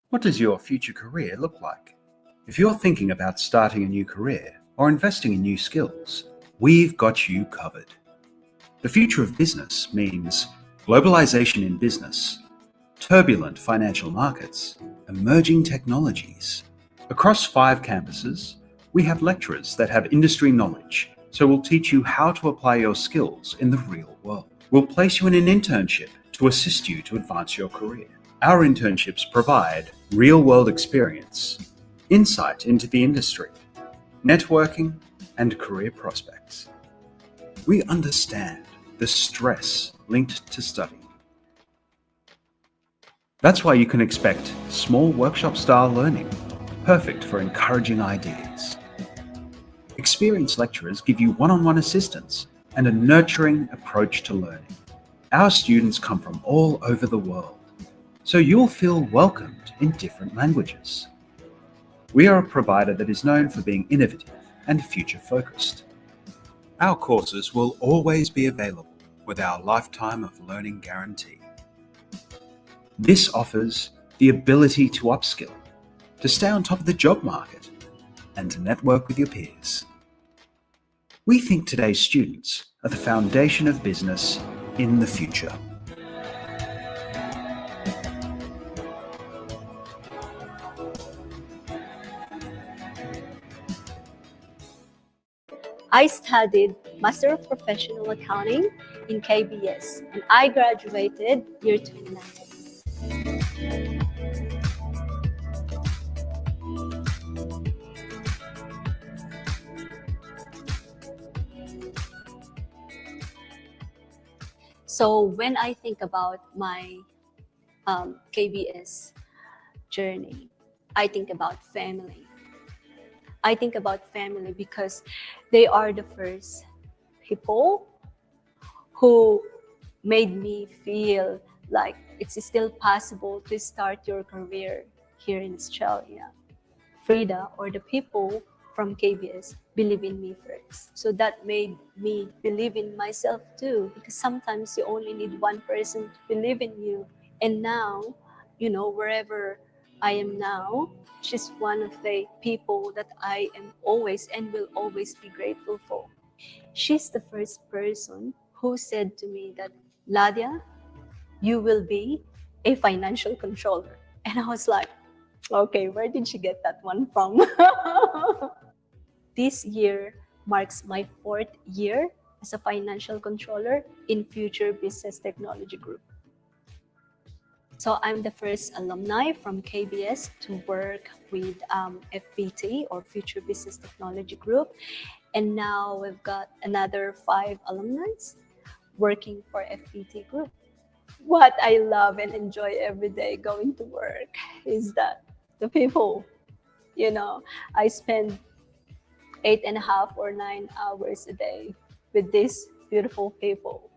What does your future career look like? If you're thinking about starting a new career or investing in new skills, we've got you covered. The future of business means globalization in business, turbulent financial markets, emerging technologies. Across 5 campuses, we have lecturers that have industry knowledge, so we'll teach you how to apply your skills in the real world. We'll place you in an internship to assist you to advance your career. Our internships provide real-world experience, insight into the industry, networking, and career prospects. We understand the stress linked to study. That's why you can expect small workshop-style learning, perfect for encouraging ideas. Experienced lecturers give you one-on-one assistance and a nurturing approach to learning. Our students come from all over the world, so you'll feel welcomed in different languages. We are a provider that is known for being innovative and future-focused. Our courses will always be available with our lifetime of learning guarantee. This offers the ability to upskill, to stay on top of the job market, and to network with your peers. We think today's students are the foundation of business in the future. I studied Master of Professional Accounting in KBS, and I graduated year 2019. So when I think about my KBS journey, I think about family. I think about family because they are the first people who made me feel like it's still possible to start your career here in Australia. Frida, or the people from KBS, believe in me first. So that made me believe in myself too, because sometimes you only need one person to believe in you. And now, wherever I am now, she's one of the people that I am always and will always be grateful for. She's the first person who said to me that, Ladia, you will be a financial controller. And I was like, okay, where did she get that one from? This year marks my 4th year as a financial controller in Future Business Technology Group. So I'm the first alumni from KBS to work with FBT, or Future Business Technology Group. And now we've got another 5 alumni working for FBT Group. What I love and enjoy every day going to work is that the people, I spend 8.5 or 9 hours a day with these beautiful people.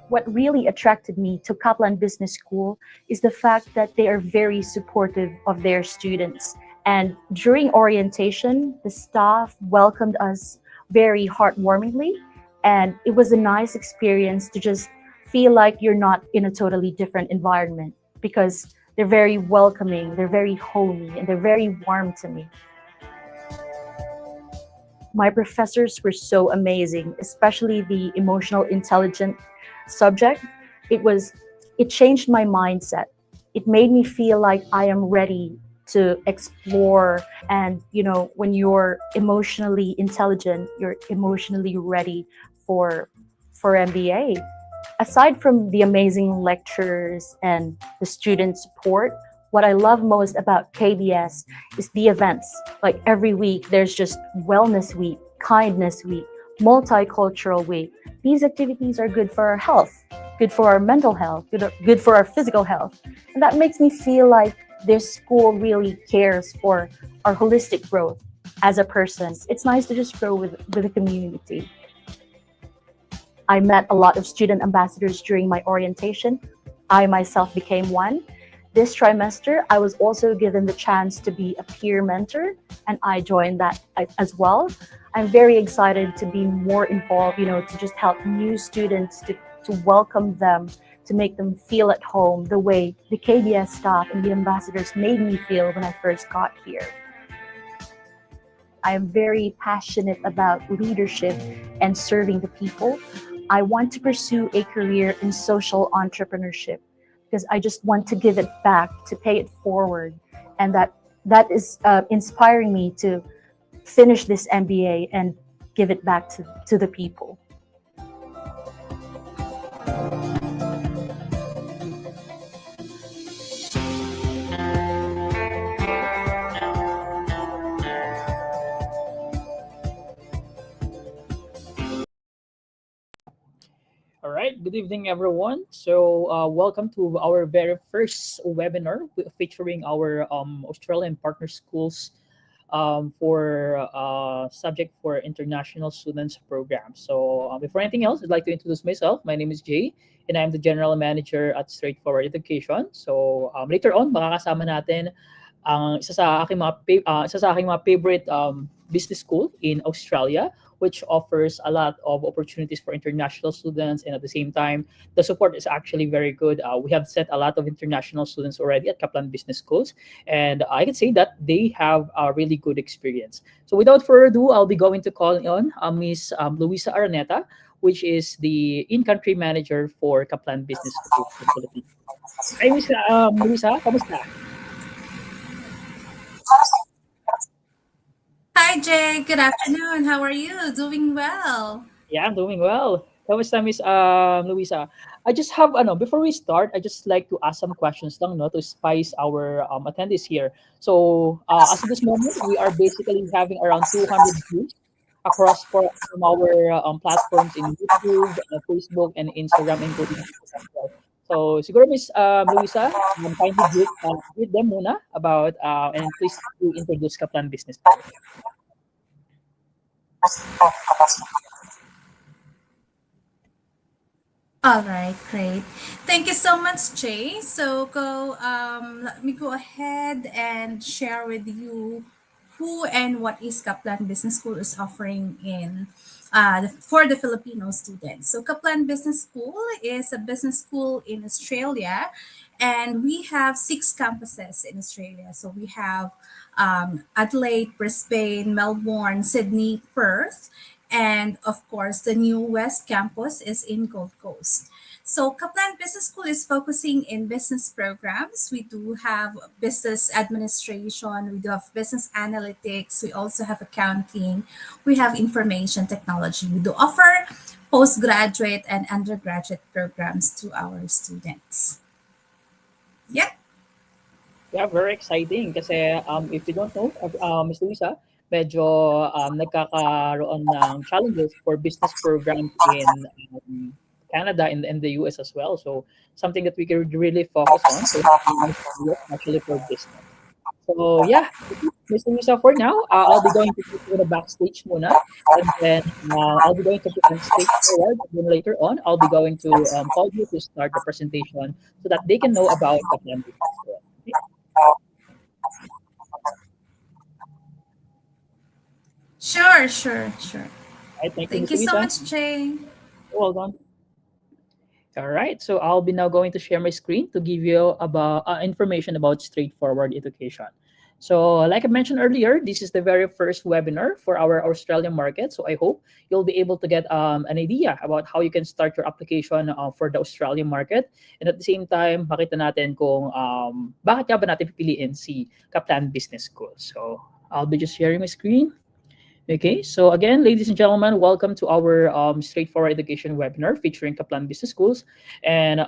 What really attracted me to Kaplan Business School is the fact that they are very supportive of their students. And during orientation, the staff welcomed us very heartwarmingly. And it was a nice experience to just feel like you're not in a totally different environment, because they're very welcoming, they're very homey, and they're very warm to me. My professors were so amazing, especially the emotional intelligence subject. It changed my mindset. It made me feel like I am ready to explore. And when you're emotionally intelligent, you're emotionally ready for MBA. Aside from the amazing lectures and the student support, what I love most about KBS is the events. Like every week, there's just Wellness Week, Kindness Week, Multicultural Week. These activities are good for our health, good for our mental health, good for our physical health. And that makes me feel like this school really cares for our holistic growth as a person. It's nice to just grow with the community. I met a lot of student ambassadors during my orientation. I myself became one. This trimester, I was also given the chance to be a peer mentor, and I joined that as well. I'm very excited to be more involved, to just help new students, to welcome them, to make them feel at home the way the KBS staff and the ambassadors made me feel when I first got here. I am very passionate about leadership and serving the people. I want to pursue a career in social entrepreneurship because I just want to give it back, to pay it forward, and that is inspiring me to finish this MBA and give it back to the people. All right, good evening, everyone. So, welcome to our very first webinar featuring our Australian partner schools for subject for international students program. So, before anything else, I'd like to introduce myself. My name is Jay, and I'm the general manager at Straightforward Education. So, later on, makakasama natin ang isa sa aking mga favorite business school in Australia, which offers a lot of opportunities for international students, and at the same time the support is actually very good. We have sent a lot of international students already at Kaplan Business Schools, and I can say that they have a really good experience. So without further ado, I'll be going to call on Miss Luisa Araneta, which is the in-country manager for Kaplan Business School in the Philippines. Hi, Miss Luisa, kamusta? Hi, Jay. Good afternoon. How are you? Doing well. Yeah, I'm doing well. Kamusta, Miss Luisa? I just have, before we start, I just like to ask some questions lang, no, to spice our attendees here. So, as of this moment, we are basically having around 200 views across from our platforms in YouTube, Facebook, and Instagram, including TikTok as well. So, siguro, Miss Luisa, kindly greet them muna about, and please do introduce Kaplan Business. All right, great. Thank you so much, Jay. So let me go ahead and share with you who and what is Kaplan Business School is offering in for the Filipino students. So Kaplan Business School is a business school in Australia, and we have 6 campuses in Australia. So we have Adelaide, Brisbane, Melbourne, Sydney, Perth, and of course, the new West Campus is in Gold Coast. So Kaplan Business School is focusing in business programs. We do have business administration, we do have business analytics, we also have accounting, we have information technology. We do offer postgraduate and undergraduate programs to our students. Yeah. Yeah, very exciting kasi if you don't know, Ms. Luisa, medyo nagkakaroon ng challenges for business programs in Canada and the US as well. So something that we can really focus on, so actually for business. So yeah, Ms. Luisa, for now, I'll be going to put you in the backstage muna, and then I'll be going to put on stage forward, and then later on, I'll be going to call you to start the presentation so that they can know about the plan. Okay? Sure. Right, thank you, Thank Ms. you so Luisa. much, Jay. You're welcome. All right, so I'll be now going to share my screen to give you about information about straightforward education. So like I mentioned earlier, this is the very first webinar for our Australian market. So I hope you'll be able to get an idea about how you can start your application for the Australian market. And at the same time, makita natin kung bakit nga ba natin pipiliin si Kaplan Business School. So I'll be just sharing my screen. Okay, so again, ladies and gentlemen, welcome to our straightforward education webinar featuring Kaplan Business Schools. And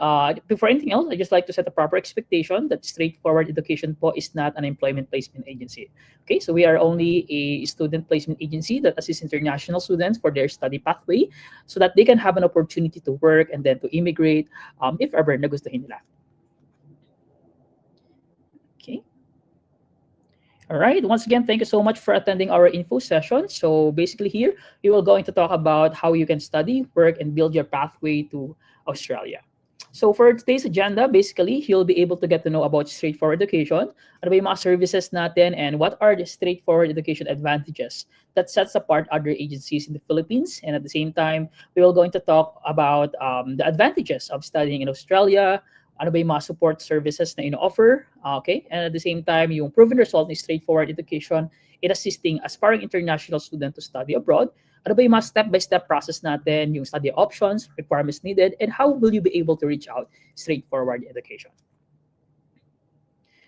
before anything else, I just like to set a proper expectation that straightforward education po is not an employment placement agency. Okay, so we are only a student placement agency that assists international students for their study pathway so that they can have an opportunity to work and then to immigrate if ever nagustuhin nila. Okay. All right. Once again, thank you so much for attending our info session. So basically here, we will going to talk about how you can study, work, and build your pathway to Australia. So for today's agenda, basically, you'll be able to get to know about straightforward education, ano ba yung mga services natin, and what are the straightforward education advantages that sets apart other agencies in the Philippines. And at the same time, we will going to talk about the advantages of studying in Australia, ano ba yung mga support services na ino-offer, okay? And at the same time, yung proven result ni straightforward education in assisting aspiring international student to study abroad. Ano ba yung mga step-by-step process natin, yung study options, requirements needed, and how will you be able to reach out straightforward education?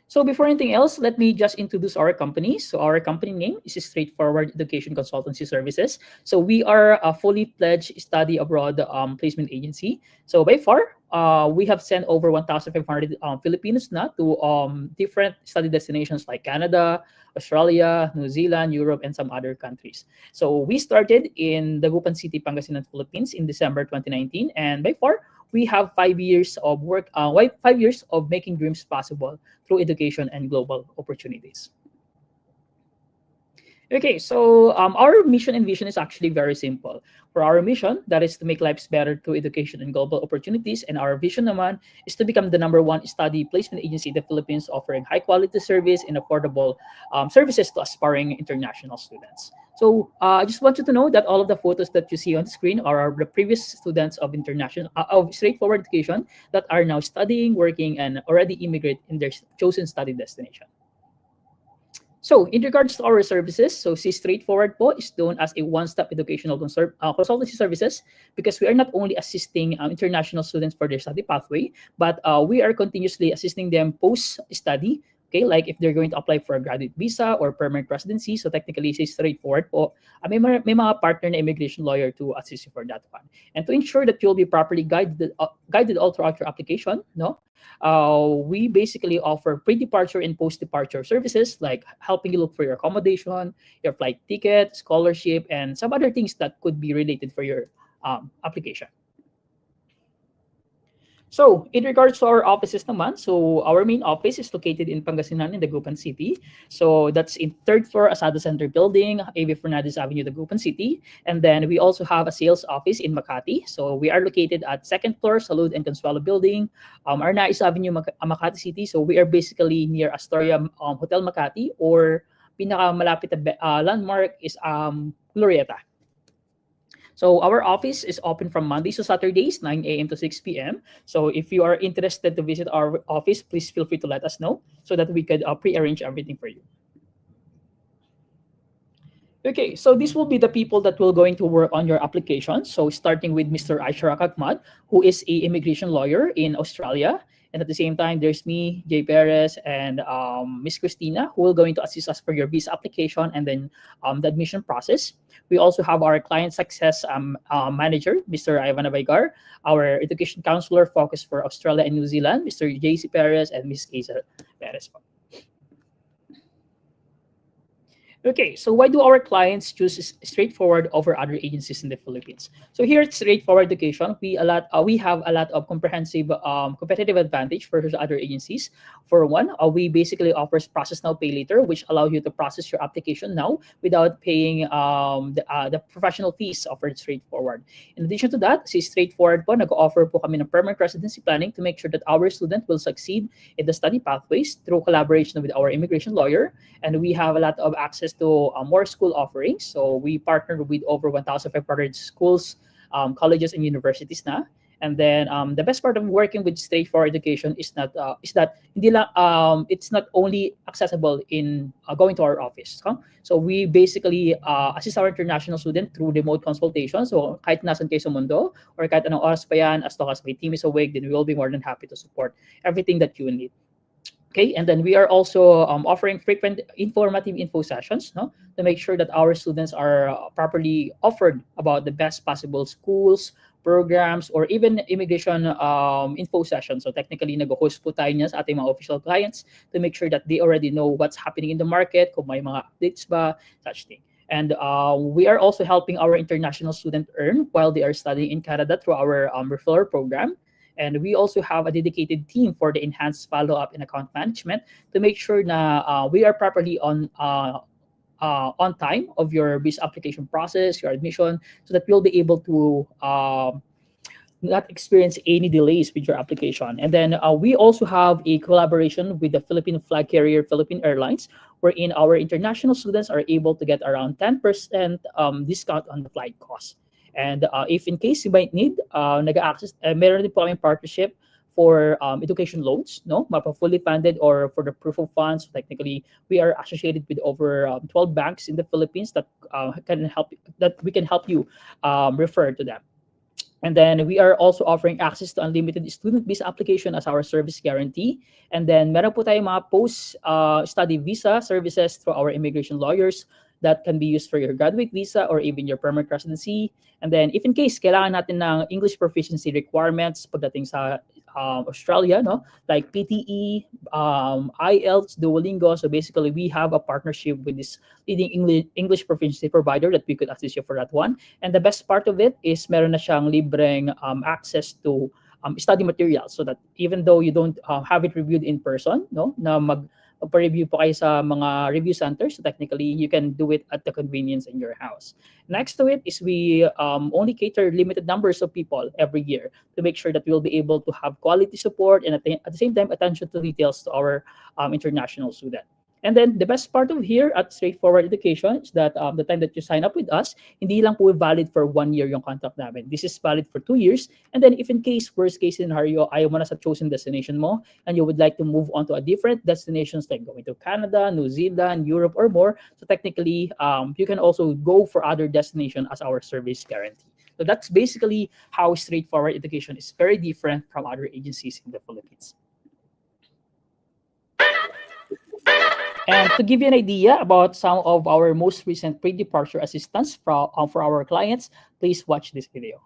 So before anything else, let me just introduce our company. So our company name is Straightforward Education Consultancy Services. So we are a fully pledged study abroad placement agency. So by far, we have sent over 1,500 Filipinos na to different study destinations like Canada, Australia, New Zealand, Europe, and some other countries. So we started in Dagupan City, Pangasinan, Philippines in December 2019. And by far, we have 5 years of work, 5 years of making dreams possible through education and global opportunities. Okay, so our mission and vision is actually very simple. For our mission, that is to make lives better through education and global opportunities. And our vision naman is to become the #1 study placement agency in the Philippines, offering high quality service and affordable services to aspiring international students. So I just want you to know that all of the photos that you see on the screen are the previous students of straightforward education that are now studying, working, and already immigrate in their chosen study destination. So in regards to our services, so si Straightforward po is known as a one-stop educational consultancy services because we are not only assisting international students for their study pathway, but we are continuously assisting them post-study. Okay, like if they're going to apply for a graduate visa or permanent residency, so technically si Straightforward po, may mga partner na immigration lawyer to assist you for that one. And to ensure that you'll be properly guided all throughout your application, no? We basically offer pre-departure and post-departure services like helping you look for your accommodation, your flight ticket, scholarship, and some other things that could be related for your application. So in regards to our offices naman, so our main office is located in Pangasinan in Dagupan City. So that's in 3rd floor Asada Center building, A.V. Fernandez Avenue, Dagupan City. And then we also have a sales office in Makati. So we are located at 2nd floor Salud and Consuelo building, Arnaiz Avenue, Makati City. So we are basically near Astoria Hotel Makati, or pinakamalapit na landmark is Glorieta. So our office is open from Mondays to Saturdays, 9 a.m. to 6 p.m. So if you are interested to visit our office, please feel free to let us know so that we could pre-arrange everything for you. Okay, so this will be the people that will going to work on your application. So starting with Mr. Aisharak Ahmad, who is a immigration lawyer in Australia. And at the same time, there's me, Jay Perez, and Miss Christina, who will going to assist us for your visa application and then the admission process. We also have our client success manager, Mr. Ivan Abaigar, our education counselor focused for Australia and New Zealand, Mr. JC Perez, and Miss Kesa Perez. Okay, so why do our clients choose Straightforward over other agencies in the Philippines? So here at Straightforward Education, we have a lot of comprehensive competitive advantage versus other agencies. For one, we basically offers process now, pay later, which allows you to process your application now without paying the professional fees offered Straightforward. In addition to that, si Straightforward po, nag-offer po kami ng permanent residency planning to make sure that our student will succeed in the study pathways through collaboration with our immigration lawyer. And we have a lot of access to more school offerings. So we partnered with over 1,500 schools, colleges, and universities na. And then the best part of working with Straightforward Education is that it's not only accessible in going to our office. Huh? So we basically assist our international student through remote consultation. So kahit nasan kayo sa mundo or kahit anong oras pa yan, as long as my team is awake, then we will be more than happy to support everything that you need. Okay, and then we are also offering frequent informative info sessions, no, to make sure that our students are properly offered about the best possible schools, programs, or even immigration info sessions. So technically, nag-host po tayo niya sa ating mga official clients to make sure that they already know what's happening in the market, kung may mga updates ba, such thing. And we are also helping our international students earn while they are studying in Canada through our referral program. And we also have a dedicated team for the enhanced follow-up and account management to make sure na we are properly on time of your visa application process, your admission, so that we'll be able to not experience any delays with your application. And then we also have a collaboration with the Philippine flag carrier, Philippine Airlines, wherein our international students are able to get around 10% discount on the flight cost. And if in case you might need, nag-access, meron din po kami partnership for education loans, no, fully funded or for the proof of funds. Technically, we are associated with over 12 banks in the Philippines that we can help you refer to them. And then we are also offering access to unlimited student visa application as our service guarantee. And then meron po tayong mga post-study visa services through our immigration lawyers that can be used for your graduate visa or even your permanent residency. And then if in case kailangan natin ng English proficiency requirements pagdating sa Australia, no, like PTE, IELTS, Duolingo. So basically, we have a partnership with this leading English proficiency provider that we could assist you for that one. And the best part of it is meron na siyang libreng access to study materials, so that even though you don't have it reviewed in person, no, na magpa-review po kayo sa mga review centers, so technically you can do it at the convenience in your house. Next to it is we only cater limited numbers of people every year to make sure that we'll be able to have quality support and at the same time attention to details to our international student. And then the best part of here at Straightforward Education is that the time that you sign up with us, hindi lang po valid for 1 year yung contract namin. This is valid for 2 years. And then if in case, worst case scenario, ayaw mo na sa chosen destination mo and you would like to move on to a different destinations like going to Canada, New Zealand, Europe, or more, so technically you can also go for other destination as our service guarantee. So that's basically how Straightforward Education is very different from other agencies in the Philippines. And to give you an idea about some of our most recent pre-departure assistance for our clients, please watch this video.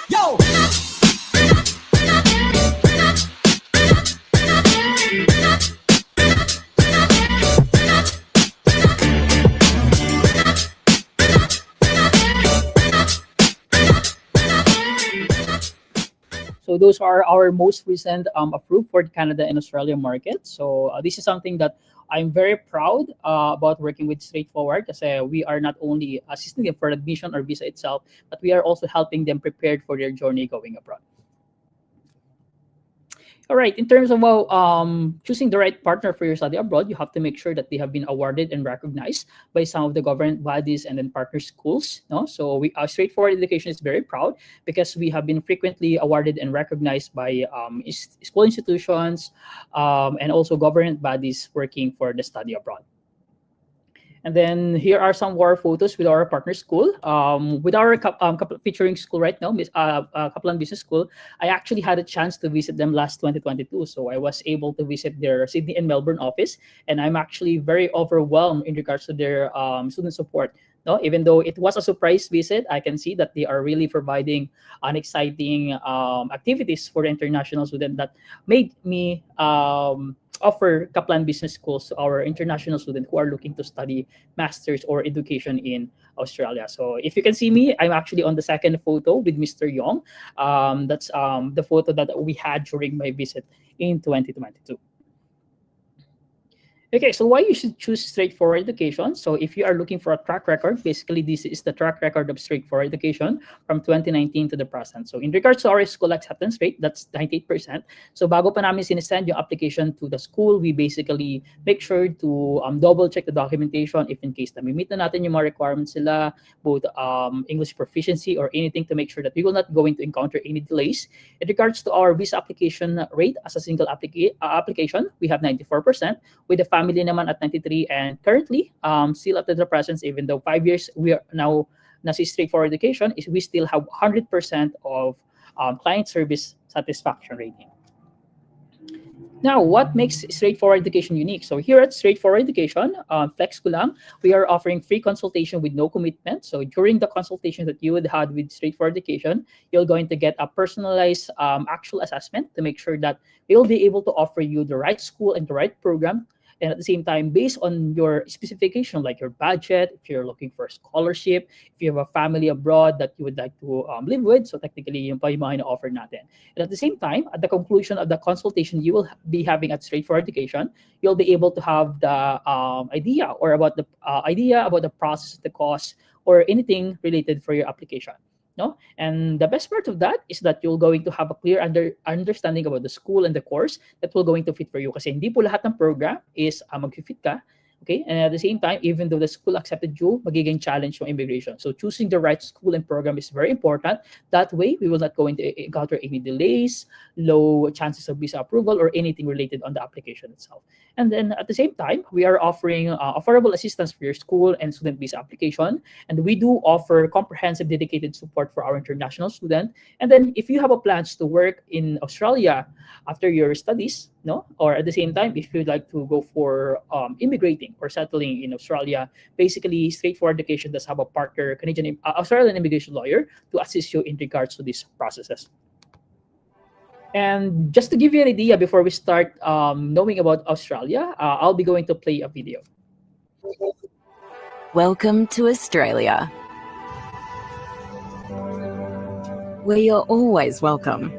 Yo! So those are our most recent approved for the Canada and Australia market. So this is something that I'm very proud about working with Straightforward, because we are not only assisting them for admission or visa itself, but we are also helping them prepared for their journey going abroad. All right, in terms of choosing the right partner for your study abroad, you have to make sure that they have been awarded and recognized by some of the government bodies and then partner schools. No, so Straightforward Education is very proud because we have been frequently awarded and recognized by school institutions and also government bodies working for the study abroad. And then here are some more photos with our partner school. With our featuring school right now, Kaplan Business School, I actually had a chance to visit them last 2022. So I was able to visit their Sydney and Melbourne office, and I'm actually very overwhelmed in regards to their student support. No, even though it was a surprise visit, I can see that they are really providing an exciting activities for the international student that made me offer Kaplan Business Schools to our international students who are looking to study masters or education in Australia. So if you can see me, I'm actually on the second photo with Mr. Yong. That's the photo that we had during my visit in 2022. Okay, so why you should choose Straightforward Education? So if you are looking for a track record, basically this is the track record of Straightforward Education from 2019 to the present. So in regards to our school acceptance rate, that's 98%. So bago pa namin sinesend yung application to the school, we basically make sure to double check the documentation if in case na meet na natin yung mga requirements sila, both English proficiency or anything, to make sure that we will not going to encounter any delays. In regards to our visa application rate as a single application, we have 94%, with the family naman at 93, and currently still up to the present, even though 5 years we are now nasi Straightforward Education, is we still have 100% of client service satisfaction rating. Now, what makes Straightforward Education unique? So here at Straightforward Education, flex ko lang, we are offering free consultation with no commitment. So during the consultation that you would have with Straightforward Education, you're going to get a personalized actual assessment to make sure that we'll be able to offer you the right school and the right program And at the same time, based on your specification, like your budget, if you're looking for a scholarship, if you have a family abroad that you would like to live with, so technically yun pa yung mga ina-offer natin. And at the same time, at the conclusion of the consultation you will be having at Straight for Education, you'll be able to have the idea or about the idea about the process, the cost, or anything related for your application. No? And the best part of that is that you're going to have a clear understanding about the school and the course that will going to fit for you. Kasi hindi po lahat ng program is mag-fit ka. Okay, and at the same time, even though the school accepted you, magiging challenge yung immigration. So choosing the right school and program is very important. That way, we will not go into encounter any delays, low chances of visa approval, or anything related on the application itself. And then at the same time, we are offering affordable assistance for your school and student visa application. And we do offer comprehensive dedicated support for our international student. And then if you have a plans to work in Australia after your studies, no, or at the same time, if you'd like to go for immigrating or settling in Australia, basically Straight for Education does have a partner Canadian Australian immigration lawyer to assist you in regards to these processes. And just to give you an idea before we start knowing about Australia, I'll be going to play a video. Welcome to Australia, where you're always welcome.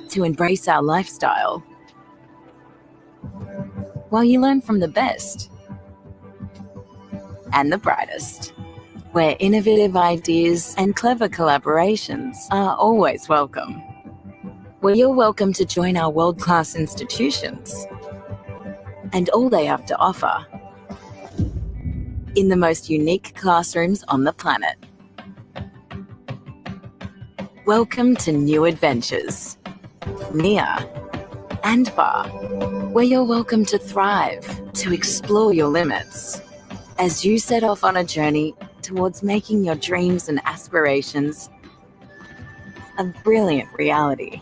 To embrace our lifestyle, while you learn from the best and the brightest, where innovative ideas and clever collaborations are always welcome, where you're welcome to join our world-class institutions and all they have to offer in the most unique classrooms on the planet. Welcome to new adventures, near and far, where you're welcome to thrive, to explore your limits, as you set off on a journey towards making your dreams and aspirations a brilliant reality.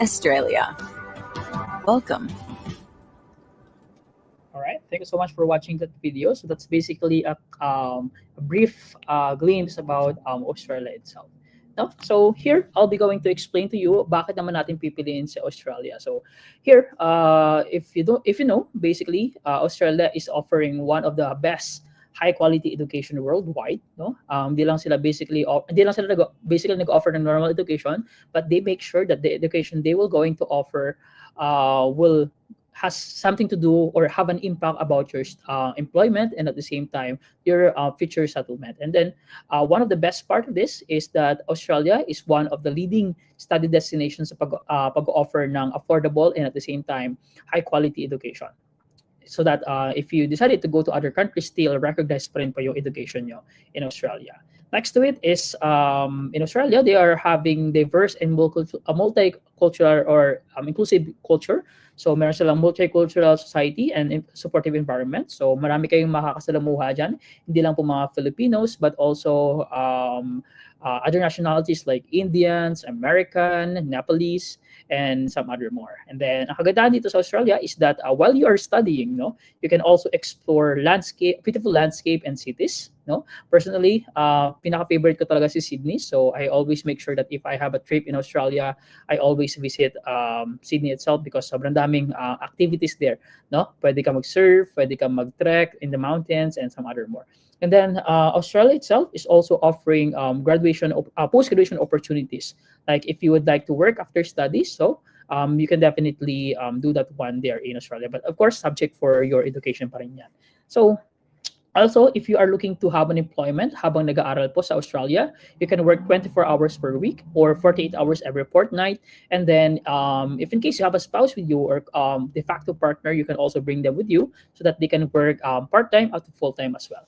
Australia, welcome. All right, thank you so much for watching that video. So that's basically a brief glimpse about Australia itself. No? So here, I'll be going to explain to you bakit naman natin pipiliin sa Australia. So here, if you know, basically, Australia is offering one of the best high-quality education worldwide. No, hindi lang sila basically nag-offer ng normal education, but they make sure that the education they will going to offer has something to do or have an impact about your employment and at the same time your future settlement. And then one of the best part of this is that Australia is one of the leading study destinations sa pag-offer ng affordable and at the same time high quality education. So that if you decided to go to other countries, still recognized pa rin pa yung education nyo in Australia. Next to it is in Australia, they are having diverse and multicultural or inclusive culture. So meron silang multicultural society and supportive environment. So marami kayong makakasalamuha dyan. Hindi lang po mga Filipinos, but also other nationalities like Indians, American, Nepalese, and some other more. And then ang kagandahan dito sa Australia is that while you are studying, no, you can also explore beautiful landscape and cities. No, personally, pinaka-favorite ko talaga si Sydney. So I always make sure that if I have a trip in Australia, I always visit Sydney itself because sobrang daming activities there. No, pwede ka mag-surf, pwede ka mag-trek in the mountains, and some other more. And then Australia itself is also offering post-graduation opportunities. Like if you would like to work after studies, so you can definitely do that one there in Australia. But of course, subject for your education pa rin yan. So also, if you are looking to have an employment habang nag-aaral po sa Australia, you can work 24 hours per week or 48 hours every fortnight. And then if in case you have a spouse with you or de facto partner, you can also bring them with you so that they can work part-time up to full-time as well.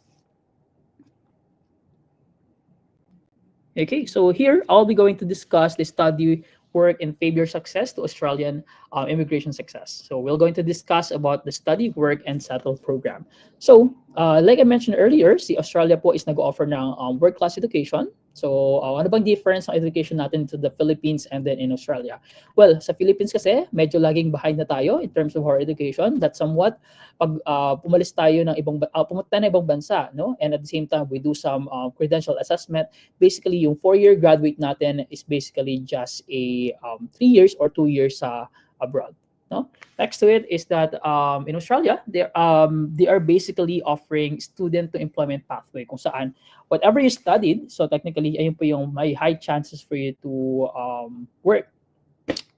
Okay, so here I'll be going to discuss the study, work, and failure success to Australian immigration success. So we're going to discuss about the study, work, and settle program. So like I mentioned earlier, si Australia po is nag-offer ng world-class education. So ano bang difference ng education natin to the Philippines and then in Australia? Well, sa Philippines kasi, medyo laging behind na tayo in terms of our education. That somewhat, pag pumalis tayo ng pumunta na ibang bansa, no? And at the same time, we do some credential assessment. Basically, yung 4-year graduate natin is basically just a 3 years or 2 years sa abroad. No? Next to it is that in Australia, they are basically offering student to employment pathway kung saan whatever you studied, so technically ayun po yung may high chances for you to work.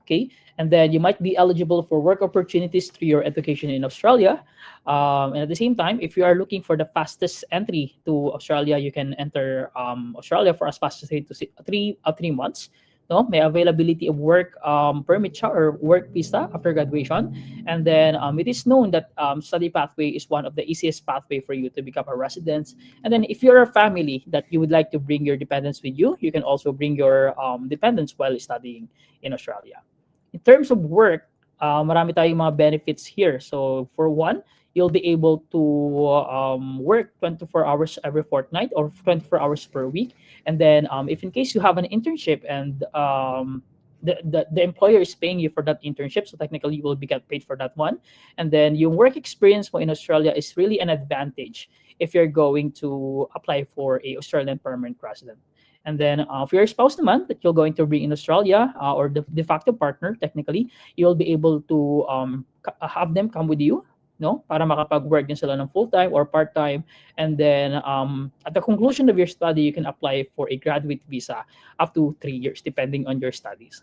Okay, and then you might be eligible for work opportunities through your education in Australia. And at the same time, if you are looking for the fastest entry to Australia, you can enter Australia for as fast as 3 months. No, may availability of work permit siya or work visa after graduation, and then it is known that study pathway is one of the easiest pathway for you to become a resident. And then if you're a family that you would like to bring your dependents with you, you can also bring your dependents while studying in Australia. In terms of work, marami tayong mga benefits here. So for one, you'll be able to work 24 hours every fortnight or 24 hours per week. And then if in case you have an internship and the employer is paying you for that internship, so technically you will be get paid for that one. And then yung work experience mo in Australia is really an advantage if you're going to apply for a Australian permanent resident. And then for your spouse naman that you're going to bring in Australia or the de facto partner, technically, you'll be able to have them come with you, no? Para makapag-work din sila ng full-time or part-time. And then at the conclusion of your study, you can apply for a graduate visa up to 3 years, depending on your studies.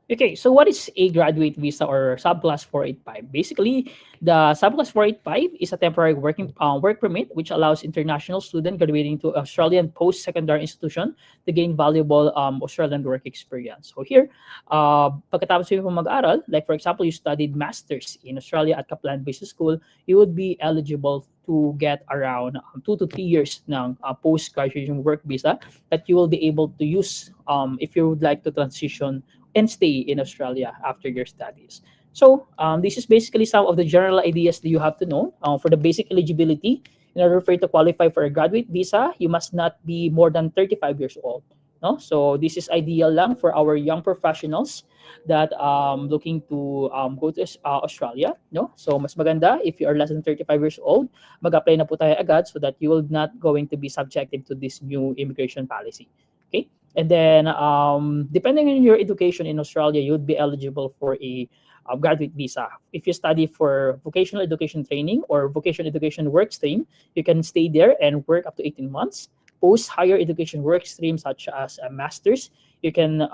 Okay, so what is a graduate visa or subclass 485? Basically, the subclass 485 is a temporary work permit which allows international student graduating to Australian post-secondary institution to gain valuable Australian work experience. So here, pagkatapos mo mag-aral, like for example, you studied masters in Australia at Kaplan Business School, you would be eligible to get around 2 to 3 years ng post-graduation work visa that you will be able to use if you would like to transition and stay in Australia after your studies. So this is basically some of the general ideas that you have to know for the basic eligibility. In order for you to qualify for a graduate visa, you must not be more than 35 years old. No? So this is ideal lang for our young professionals that looking to go to Australia. No? So mas maganda if you are less than 35 years old, mag-apply na po tayo agad so that you will not going to be subjected to this new immigration policy. Okay? And then, depending on your education in Australia, you would be eligible for a graduate visa. If you study for vocational education training or vocational education work stream, you can stay there and work up to 18 months. Post higher education work stream, such as a master's, you can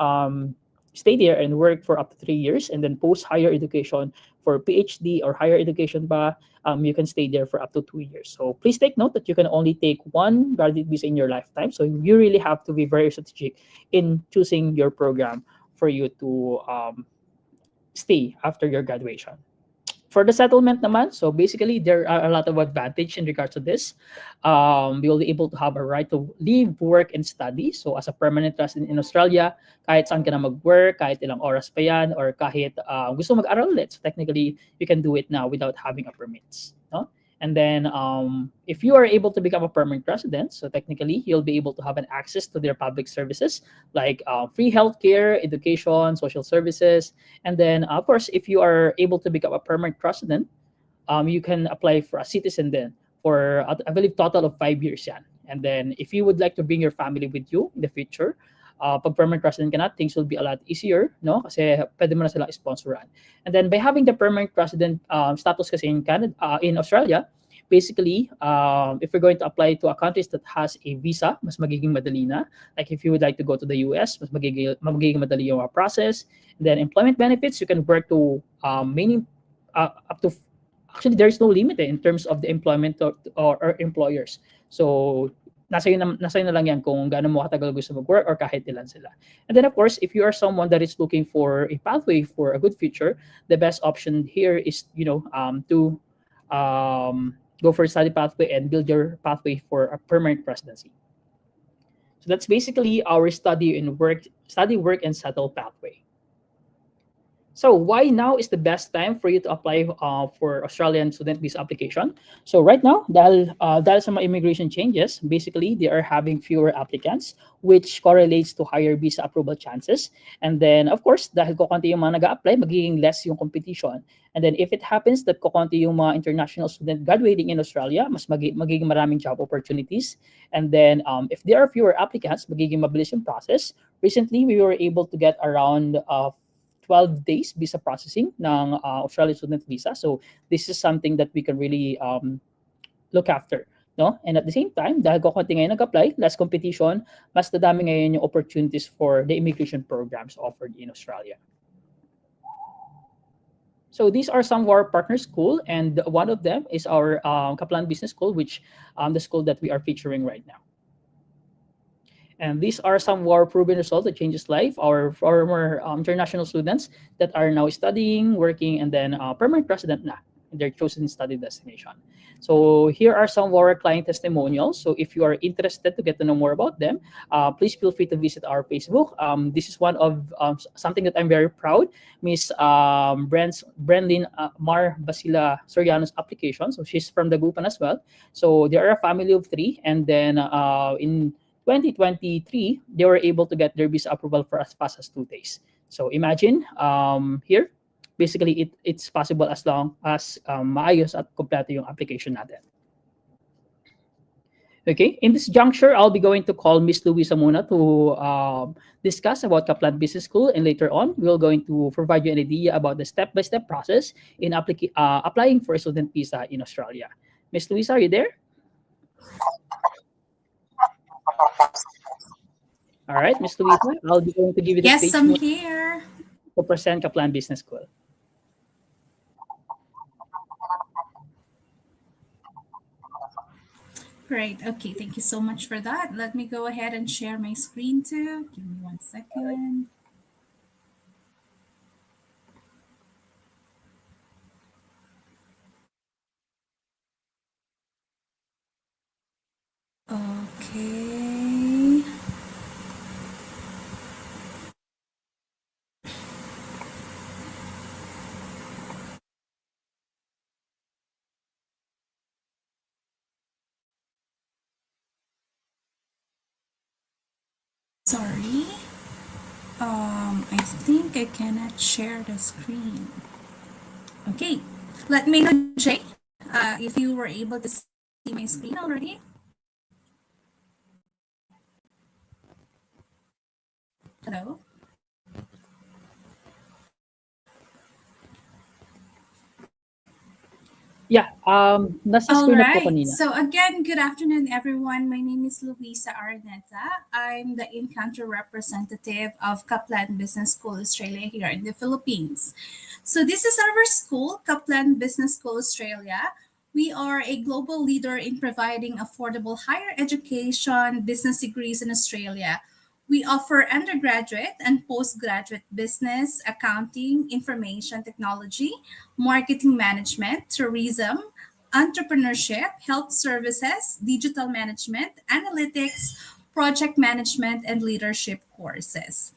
stay there and work for up to 3 years. And then post higher education for PhD or higher education pa, you can stay there for up to 2 years. So please take note that you can only take one graduate visa in your lifetime. So you really have to be very strategic in choosing your program for you to stay after your graduation. For the settlement naman, so basically there are a lot of advantage in regards to this. You'll be able to have a right to live, work, and study. So as a permanent resident in Australia, kahit saan ka na mag-work, kahit ilang oras pa yan, or kahit gusto mag-aral ulit. So technically, you can do it now without having a permit. No? And then if you are able to become a permanent resident, so technically you'll be able to have an access to their public services like free healthcare, education, social services. And then of course, if you are able to become a permanent resident, you can apply for a citizen then for I believe total of 5 years yan. And then if you would like to bring your family with you in the future, pag permanent resident ka na, things will be a lot easier, no? Kasi pwede mo na sila sponsoran. And then by having the permanent resident status kasi in Canada, in Australia, basically, if you're going to apply to a country that has a visa, mas magiging madali na. Like if you would like to go to the US, mas magiging madali yung process. And then employment benefits, you can work to up to, actually there's no limit in terms of the employment or employers. So nasa na lang yan kung gaano mo katagal gusto mag-work or kahit ilan sila. And then of course, if you are someone that is looking for a pathway for a good future, the best option here is, you know, to go for a study pathway and build your pathway for a permanent residency. So that's basically our study, work, and settle pathway. So why now is the best time for you to apply for Australian student visa application? So right now, dahil sa mga immigration changes, basically they are having fewer applicants, which correlates to higher visa approval chances. And then of course, dahil kukunti yung mga nag-a-apply, magiging less yung competition. And then if it happens that kukunti yung mga international student graduating in Australia, mas magiging maraming job opportunities. And then if there are fewer applicants, magiging mabilis yung process. Recently, we were able to get around 12 days visa processing ng Australian student visa. So this is something that we can really look after. No? And at the same time, dahil kukunti ngayon nag-apply, less competition, mas dadami ngayon yung opportunities for the immigration programs offered in Australia. So these are some of our partner school, and one of them is our Kaplan Business School, which the school that we are featuring right now. And these are some of our proven results that changes life. Our former international students that are now studying, working, and then permanent resident na in their chosen study destination. So here are some of our client testimonials. So if you are interested to get to know more about them, please feel free to visit our Facebook. This is one of something that I'm very proud, Miss Brandlin Mar Basila Soriano's application. So she's from the Dagupan as well. So they are a family of three, and then in 2023, they were able to get their visa approval for as fast as 2 days. So imagine here, basically it's possible as long as maayos at kompleto yung application natin. Okay, in this juncture, I'll be going to call Miss Luisa muna to discuss about Kaplan Business School, and later on, we're going to provide you an idea about the step-by-step process in applying for a student visa in Australia. Miss Luisa, are you there? All right, Miss Luisa, I'll be going to give you the Yes, stage I'm here. to present Kaplan Business School. Great. Okay, thank you so much for that. Let me go ahead and share my screen too. Give me 1 second. Okay. Sorry. I think I cannot share the screen. Okay. Let me know, Jay, if you were able to see my screen already. Hello. Yeah, nasa All screen na po right. kanina. So again, good afternoon, everyone. My name is Luisa Arneta. I'm the in-country representative of Kaplan Business School Australia here in the Philippines. So this is our school, Kaplan Business School Australia. We are a global leader in providing affordable higher education business degrees in Australia. We offer undergraduate and postgraduate business, accounting, information technology, marketing management, tourism, entrepreneurship, health services, digital management, analytics, project management, and leadership courses.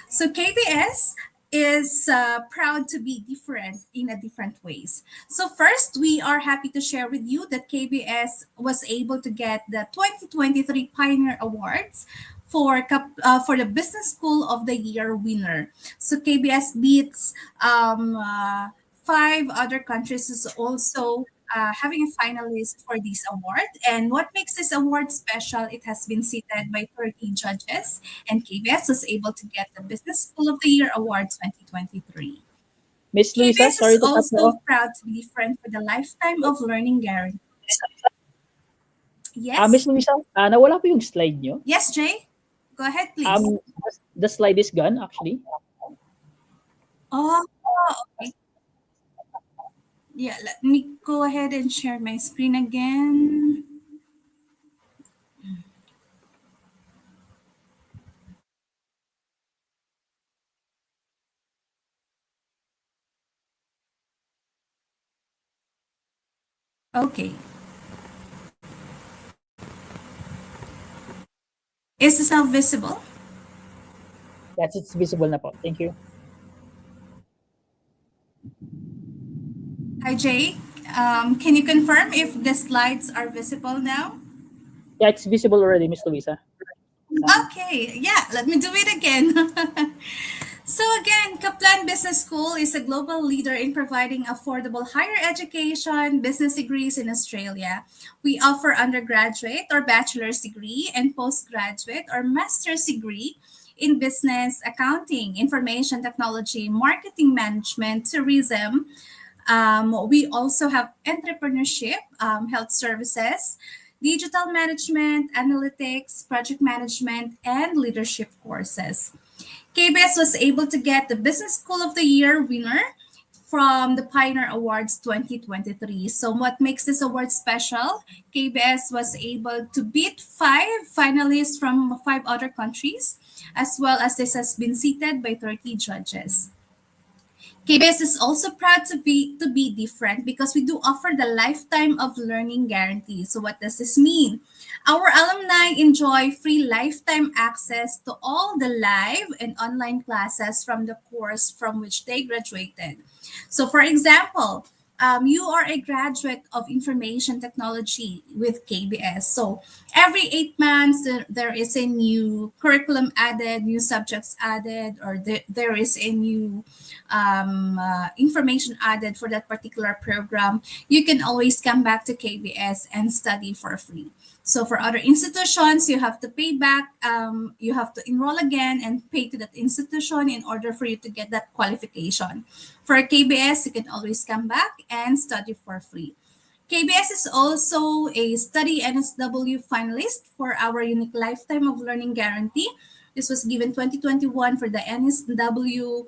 So KBS is proud to be different in a different ways. So first, we are happy to share with you that KBS was able to get the 2023 Pioneer Awards for the Business School of the Year winner. So KBS beats five other countries is also having a finalist for this award. And what makes this award special, it has been seated by 30 judges, and KBS was able to get the Business School of the Year Award 2023. Miss Luisa, KBS sorry is to cut you also off. proud to be different for the lifetime of learning guarantee. Miss Yes? Luisa, nawala po yung slide nyo. Yes, Jay? Go ahead, please. The slide is gone, actually. Oh, okay. Yeah, let me go ahead and share my screen again. Okay. Is this now visible? Yes, it's visible na po. Thank you. Hi, Jay. Can you confirm if the slides are visible now? Yeah, it's visible already, Miss Luisa. Okay, yeah, let me do it again. So again, Kaplan Business School is a global leader in providing affordable higher education business degrees in Australia. We offer undergraduate or bachelor's degree and postgraduate or master's degree in business, accounting, information technology, marketing management, tourism. We also have entrepreneurship, health services, digital management, analytics, project management, and leadership courses. KBS was able to get the Business School of the Year winner from the Pioneer Awards 2023. So, what makes this award special? KBS was able to beat five finalists from five other countries, as well as this has been seated by 30 judges. KBS is also proud to be different because we do offer the lifetime of learning guarantee. So what does this mean? Our alumni enjoy free lifetime access to all the live and online classes from the course from which they graduated. So for example, you are a graduate of information technology with KBS. So every 8 months, there is a new curriculum added, new subjects added, or there is a new information added for that particular program. You can always come back to KBS and study for free. So for other institutions, you have to pay back, you have to enroll again and pay to that institution in order for you to get that qualification. For KBS, you can always come back and study for free. KBS is also a study NSW finalist for our unique lifetime of learning guarantee. This was given 2021 for the NSW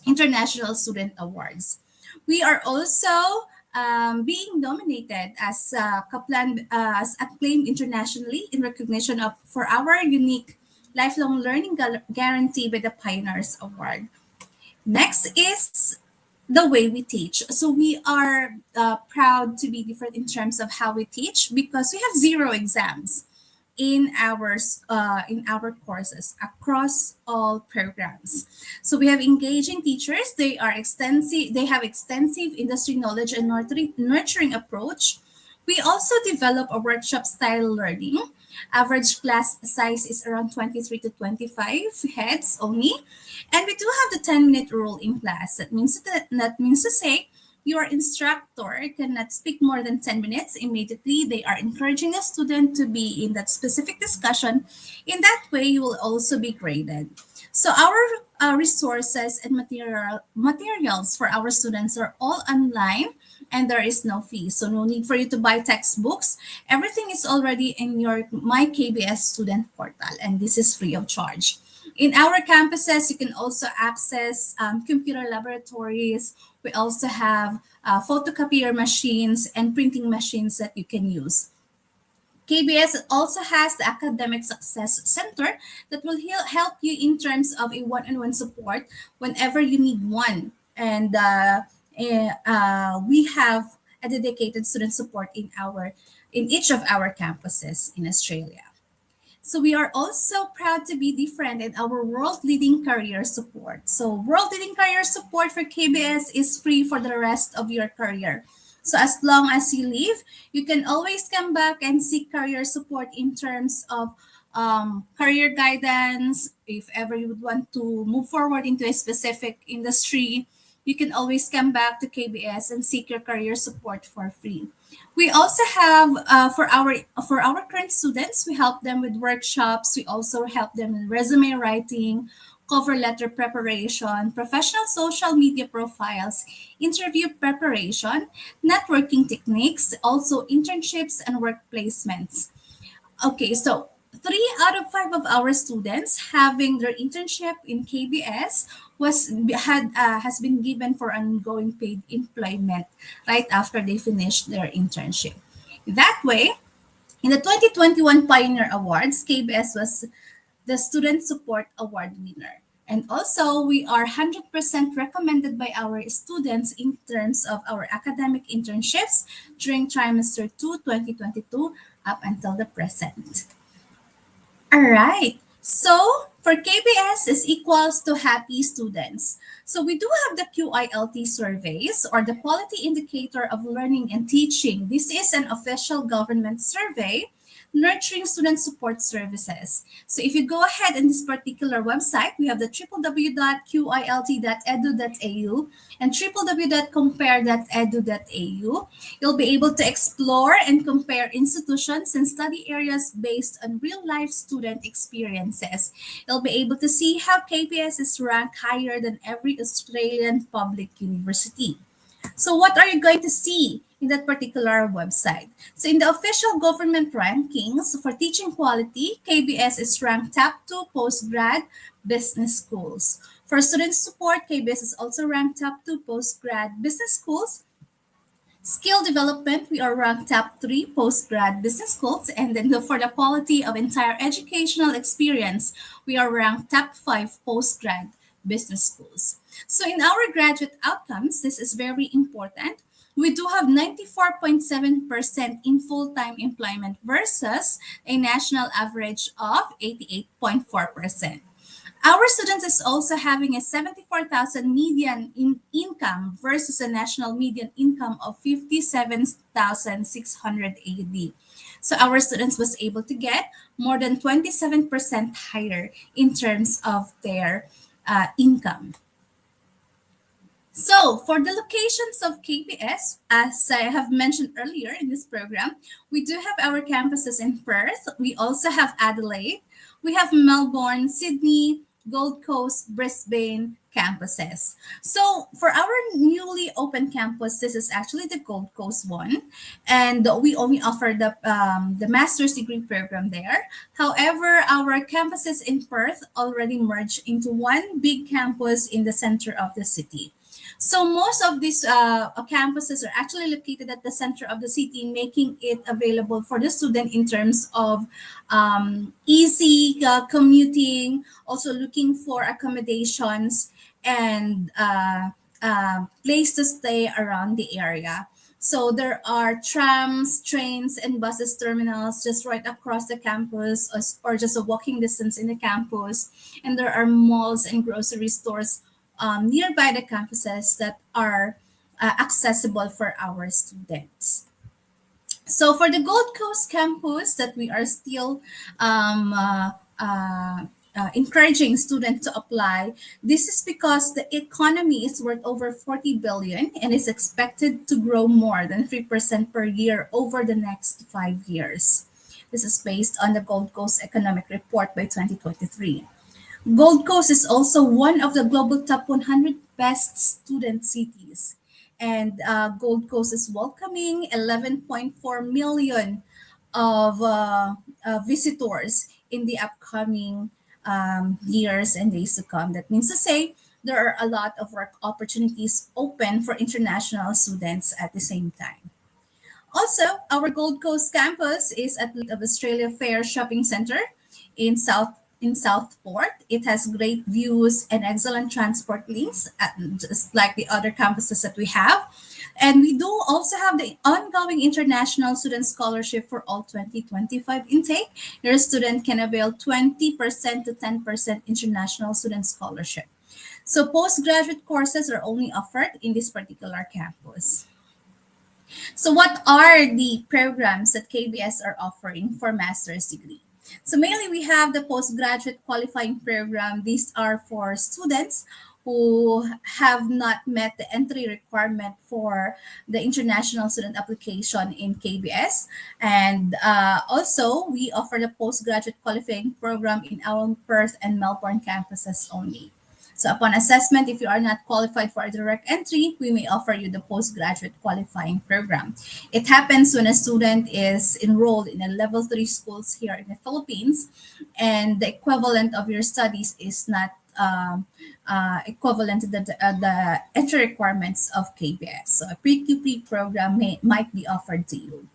International Student Awards. We are also being nominated as Kaplan as acclaimed internationally in recognition of for our unique lifelong learning guarantee by the Pioneers Award. Next is the way we teach. So we are proud to be different in terms of how we teach because we have zero exams in our courses across all programs. So we have engaging teachers. They are extensive. They have extensive industry knowledge and nurturing approach. We also develop a workshop style learning. Average class size is around 23 to 25 heads only. And we do have the 10-minute rule in class. That means to say your instructor cannot speak more than 10 minutes immediately. They are encouraging the student to be in that specific discussion. In that way, you will also be graded. So our resources and materials for our students are all online and there is no fee. So no need for you to buy textbooks. Everything is already in your My KBS student portal and this is free of charge. In our campuses, you can also access computer laboratories. We also have photocopier machines and printing machines that you can use. KBS also has the Academic Success Center that will help you in terms of a one-on-one support whenever you need one. And we have a dedicated student support in each of our campuses in Australia. So we are also proud to be different in our world-leading career support. So world-leading career support for KBS is free for the rest of your career. So as long as you leave, you can always come back and seek career support in terms of career guidance. If ever you would want to move forward into a specific industry, you can always come back to KBS and seek your career support for free. We also have for our current students, we help them with workshops. We also help them in resume writing, cover letter preparation, professional social media profiles, interview preparation, networking techniques, also internships and work placements. Okay, so 3 out of 5 of our students having their internship in KBS has been given for ongoing paid employment right after they finish their internship. That way, in the 2021 Pioneer Awards, KBS was the Student Support Award winner. And also, we are 100% recommended by our students in terms of our academic internships during trimester 2, 2022 up until the present. All right. So for KBS is equals to happy students. So we do have the QILT surveys or the quality indicator of learning and teaching. This is an official government survey nurturing student support services. So if you go ahead in this particular website, we have the www.qilt.edu.au and www.compare.edu.au. You'll be able to explore and compare institutions and study areas based on real-life student experiences. You'll be able to see how KPS is ranked higher than every Australian public university. So what are you going to see in that particular website? So in the official government rankings for teaching quality, KBS is ranked top 2 postgrad business schools. For student support, KBS is also ranked top 2 postgrad business schools. Skill development, we are ranked top 3 postgrad business schools. And then for the quality of entire educational experience, we are ranked top 5 postgrad business schools. So in our graduate outcomes, this is very important. We do have 94.7% in full-time employment versus a national average of 88.4%. Our students is also having a 74,000 median income versus a national median income of 57,680. So our students was able to get more than 27% higher in terms of their income. So, for the locations of KPS, as I have mentioned earlier in this program, we do have our campuses in Perth. We also have Adelaide. We have Melbourne, Sydney, Gold Coast, Brisbane campuses. So, for our newly open campus, this is actually the Gold Coast one, and we only offer the master's degree program there. However, our campuses in Perth already merged into one big campus in the center of the city. So most of these campuses are actually located at the center of the city, making it available for the student in terms of easy commuting, also looking for accommodations and place to stay around the area. So there are trams, trains, and buses terminals just right across the campus or just a walking distance in the campus. And there are malls and grocery stores nearby the campuses that are accessible for our students. So for the Gold Coast campus that we are still encouraging students to apply, this is because the economy is worth over 40 billion and is expected to grow more than 3% per year over the next 5 years. This is based on the Gold Coast Economic Report by 2023. Gold Coast is also one of the global top 100 best student cities. And Gold Coast is welcoming 11.4 million of visitors in the upcoming years and days to come. That means to say there are a lot of work opportunities open for international students at the same time. Also, our Gold Coast campus is at the Australia Fair Shopping Centre in Southport. It has great views and excellent transport links, just like the other campuses that we have. And we do also have the ongoing International Student Scholarship for all 2025 intake. Your student can avail 20% to 10% international student scholarship. So postgraduate courses are only offered in this particular campus. So what are the programs that KBS are offering for master's degree? So mainly we have the postgraduate qualifying program. These are for students who have not met the entry requirement for the international student application in KBS. And also we offer the postgraduate qualifying program in our Perth and Melbourne campuses only. So upon assessment, if you are not qualified for a direct entry, we may offer you the postgraduate qualifying program. It happens when a student is enrolled in a level 3 schools here in the Philippines, and the equivalent of your studies is not equivalent to the entry requirements of KBS. So a pre-QP program might be offered to you.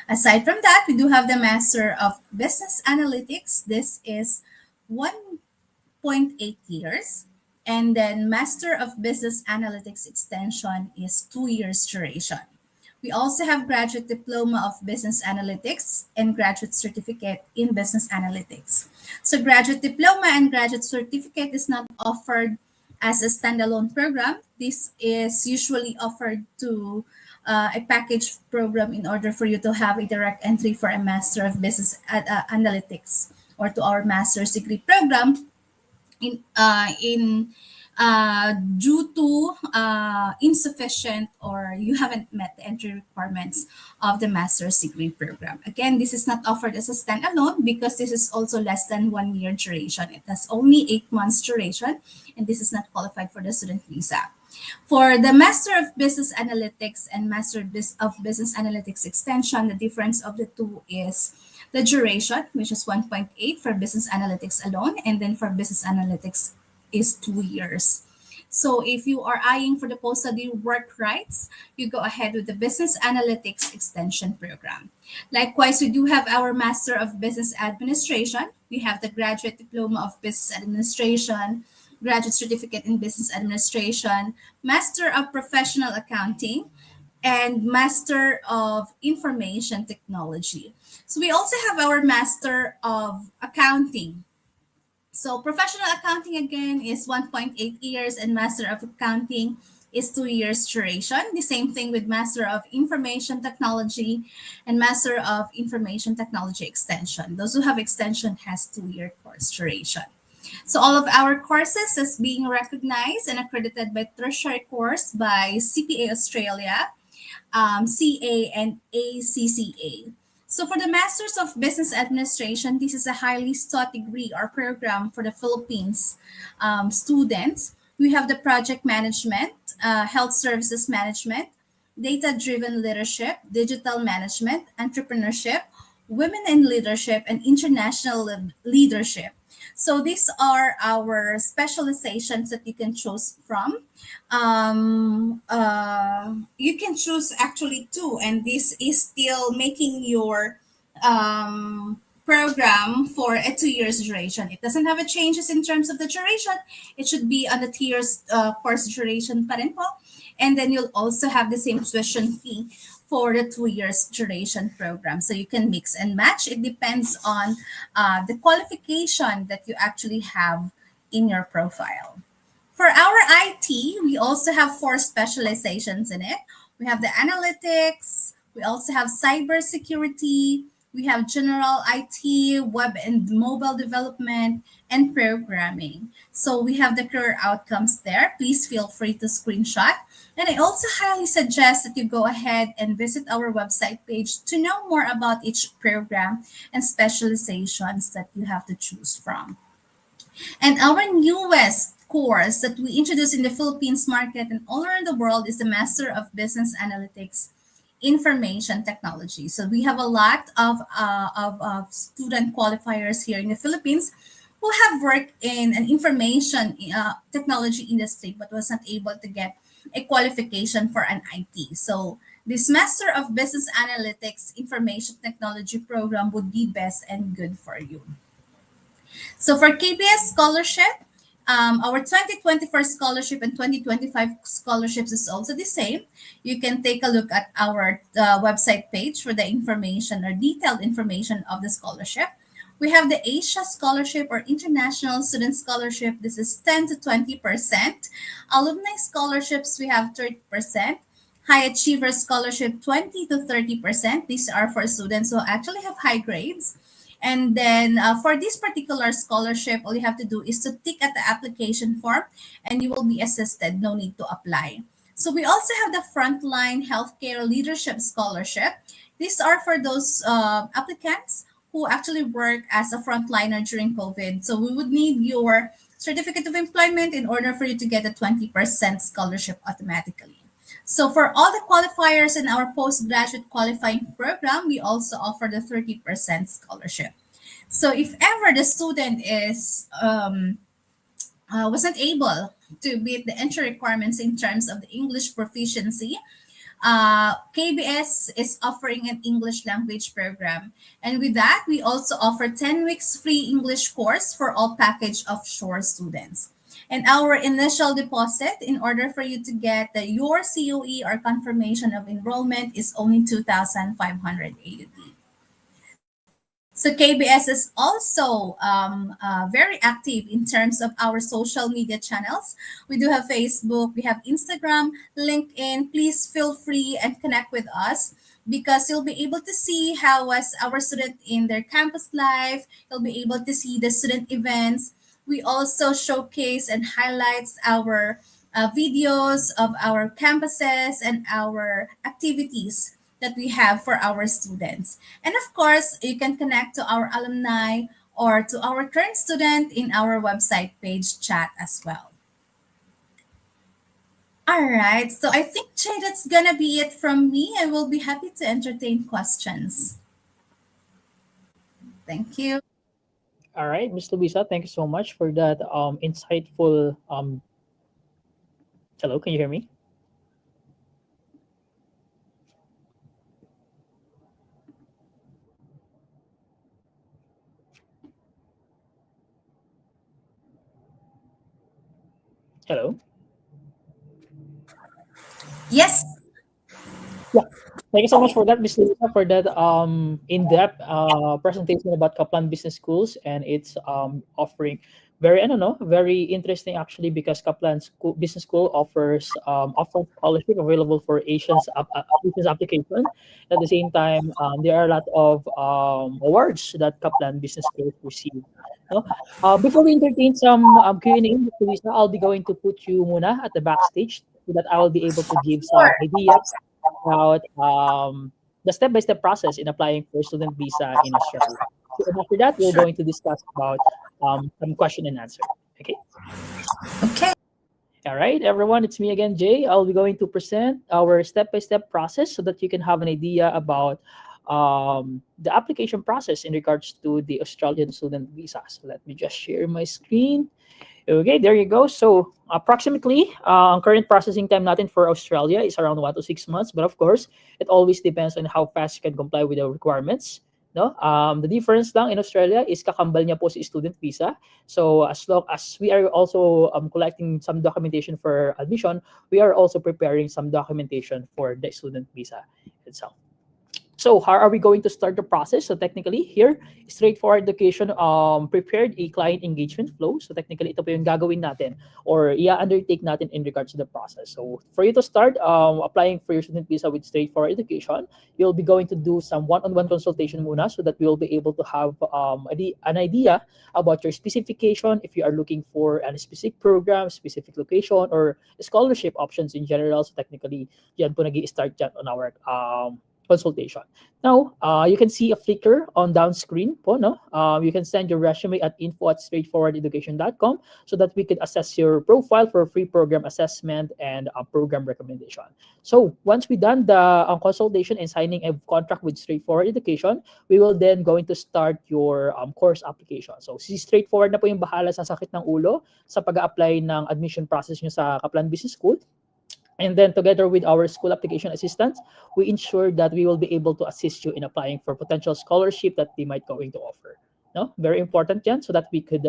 Aside from that, we do have the Master of Business Analytics. This is 1.8 years. And then Master of Business Analytics Extension is 2 years duration. We also have Graduate Diploma of Business Analytics and Graduate Certificate in Business Analytics. So Graduate Diploma and Graduate Certificate is not offered as a standalone program. This is usually offered to a package program in order for you to have a direct entry for a Master of Business Analytics or to our master's degree program in due to insufficient or you haven't met the entry requirements of the master's degree program. Again, this is not offered as a standalone because this is also less than 1 year duration. It has only 8 months duration, and this is not qualified for the student visa. For the Master of Business Analytics and of Business Analytics Extension, the difference of the two is the duration, which is 1.8 for business analytics alone, and then for business analytics is 2 years. So if you are eyeing for the post-study work rights, you go ahead with the Business Analytics Extension Program. Likewise, we do have our Master of Business Administration. We have the Graduate Diploma of Business Administration, Graduate Certificate in Business Administration, Master of Professional Accounting, and Master of Information Technology. So we also have our Master of Accounting. So professional accounting again is 1.8 years and Master of Accounting is 2 years duration. The same thing with Master of Information Technology and Master of Information Technology Extension. Those who have extension has 2 year course duration. So all of our courses is being recognized and accredited by tertiary course by CPA Australia, CA, and ACCA. So for the Masters of Business Administration, this is a highly sought degree or program for the Philippines students. We have the project management, health services management, data-driven leadership, digital management, entrepreneurship, women in leadership, and international leadership. So these are our specializations that you can choose from. You can choose actually two, and this is still making your program for a 2 years duration. It doesn't have a changes in terms of the duration. It should be on the 2 years course duration pa rin po. And then you'll also have the same tuition fee for the 2 years duration program. So you can mix and match. It depends on the qualification that you actually have in your profile. For our IT, we also have 4 specializations in it. We have the analytics, we also have cybersecurity, we have general IT, web and mobile development, and programming. So we have the career outcomes there. Please feel free to screenshot. And I also highly suggest that you go ahead and visit our website page to know more about each program and specializations that you have to choose from. And our newest course that we introduced in the Philippines market and all around the world is the Master of Business Analytics Information Technology. So we have a lot of student qualifiers here in the Philippines who have worked in an information technology industry but was not able to get a qualification for an IT. So this Master of Business Analytics Information Technology program would be best and good for you. So for KBS scholarship, our 2024 scholarship and 2025 scholarships is also the same. You can take a look at our website page for the information or detailed information of the scholarship. We have the Asia Scholarship or International Student Scholarship. This is 10 to 20%. Alumni scholarships, we have 30%. High Achiever Scholarship, 20 to 30%. These are for students who actually have high grades. And then for this particular scholarship, all you have to do is to tick at the application form and you will be assisted. No need to apply. So we also have the Frontline Healthcare Leadership Scholarship. These are for those applicants who actually work as a frontliner during COVID. So we would need your certificate of employment in order for you to get a 20% scholarship automatically. So for all the qualifiers in our postgraduate qualifying program, we also offer the 30% scholarship. So if ever the student is wasn't able to meet the entry requirements in terms of the English proficiency, KBS is offering an English language program. And with that, we also offer 10 weeks free English course for all package offshore students. And our initial deposit in order for you to get your COE or confirmation of enrollment is only 2,500 AUD. So KBS is also very active in terms of our social media channels. We do have Facebook, we have Instagram, LinkedIn. Please feel free and connect with us because you'll be able to see how was our student in their campus life. You'll be able to see the student events. We also showcase and highlights our videos of our campuses and our activities that we have for our students. And of course, you can connect to our alumni or to our current student in our website page chat as well. All right, so I think, Jay, that's gonna be it from me. I will be happy to entertain questions. Thank you. All right, Ms. Luisa, thank you so much for that insightful. Hello, can you hear me? Hello. Yes. Yeah. Thank you so much for that, Ms. Lisa, for that in-depth presentation about Kaplan Business Schools, and it's offering very, I don't know, very interesting actually, because Business School offers scholarship available for Asians application. At the same time, there are a lot of awards that Kaplan Business Schools receive. No? Before we entertain some Q&A, Ms. Luisa, I'll be going to put you muna at the backstage so that I will be able to give some Sure. ideas about the step-by-step process in applying for student visa in Australia. So, and after that, we're Sure. going to discuss about some question and answer. Okay. Okay. All right, everyone, it's me again, Jay. I'll be going to present our step-by-step process so that you can have an idea about the application process in regards to the Australian student visa. So let me just share my screen. Okay, there you go. So approximately, ang current processing time natin for Australia is around 1 to 6 months. But of course, it always depends on how fast you can comply with the requirements. No, the difference lang in Australia is kakambal niya po si student visa. So as long as we are also collecting some documentation for admission, we are also preparing some documentation for the student visa itself. So how are we going to start the process? So technically here, straightforward education prepared a client engagement flow. So technically ito po yung gagawin natin or i-undertake natin in regards to the process. So for you to start applying for your student visa with straightforward education, you'll be going to do some one-on-one consultation muna so that we will be able to have an idea about your specification, if you are looking for a specific program, specific location, or scholarship options in general. So technically, yan po nag-i-start dyan on our consultation. Now, you can see a flicker on down screen po, no? You can send your resume at info@straightforwardeducation.com so that we can assess your profile for free program assessment and program recommendation. So once we done the consultation and signing a contract with Straightforward Education, we will then going to start your course application. So si Straightforward na po yung bahala sa sakit ng ulo sa pag-apply ng admission process nyo sa Kaplan Business School. And then together with our school application assistants, we ensure that we will be able to assist you in applying for potential scholarship that they might going to offer. No? Very important yan so that we could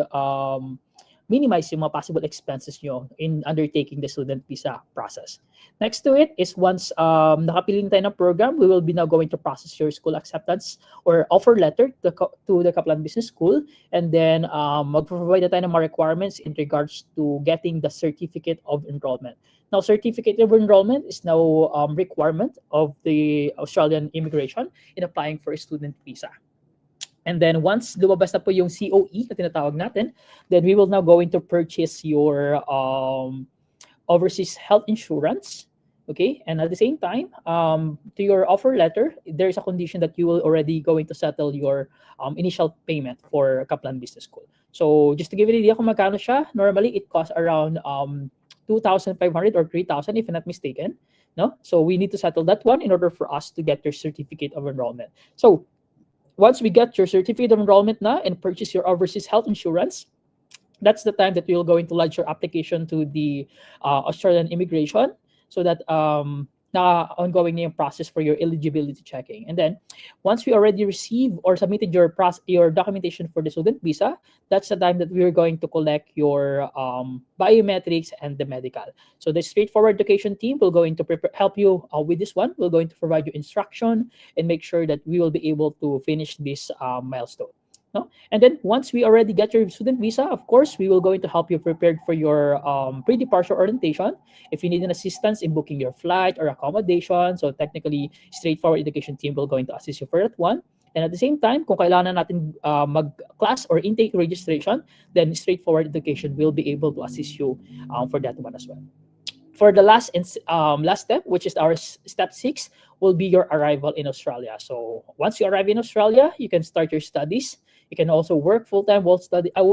minimize yung mga possible expenses nyo in undertaking the student visa process. Next to it is once nakapili tayo ng program, we will be now going to process your school acceptance or offer letter to the Kaplan Business School. And then mag-provide na tayo ng mga requirements in regards to getting the certificate of enrollment. Now, certificate of enrollment is now requirement of the Australian immigration in applying for a student visa. And then once lumabas na po yung COE na tinatawag natin, then we will now going to purchase your overseas health insurance. Okay, and at the same time, to your offer letter, there's a condition that you will already going to settle your initial payment for Kaplan Business School. So just to give you an idea kung magkano siya, normally it costs around 2,500 or 3,000 if I'm not mistaken. No, so we need to settle that one in order for us to get your certificate of enrollment. So once we get your certificate of enrollment na and purchase your overseas health insurance, that's the time that we will going to lodge your application to the Australian immigration so that na ongoing na yung process for your eligibility checking. And then once we already receive or submitted your documentation for the student visa, that's the time that we're going to collect your biometrics and the medical. So the straightforward education team will going to help you with this one. We're going to provide you instruction and make sure that we will be able to finish this milestone. No? And then once we already get your student visa, of course, we will going to help you prepared for your pre-departure orientation. If you need an assistance in booking your flight or accommodation, so technically, straightforward education team will going to assist you for that one. And at the same time, kung kailangan natin mag-class or intake registration, then straightforward education will be able to assist you for that one as well. For the last step, which is our step 6, will be your arrival in Australia. So once you arrive in Australia, you can start your studies. You can also work full-time while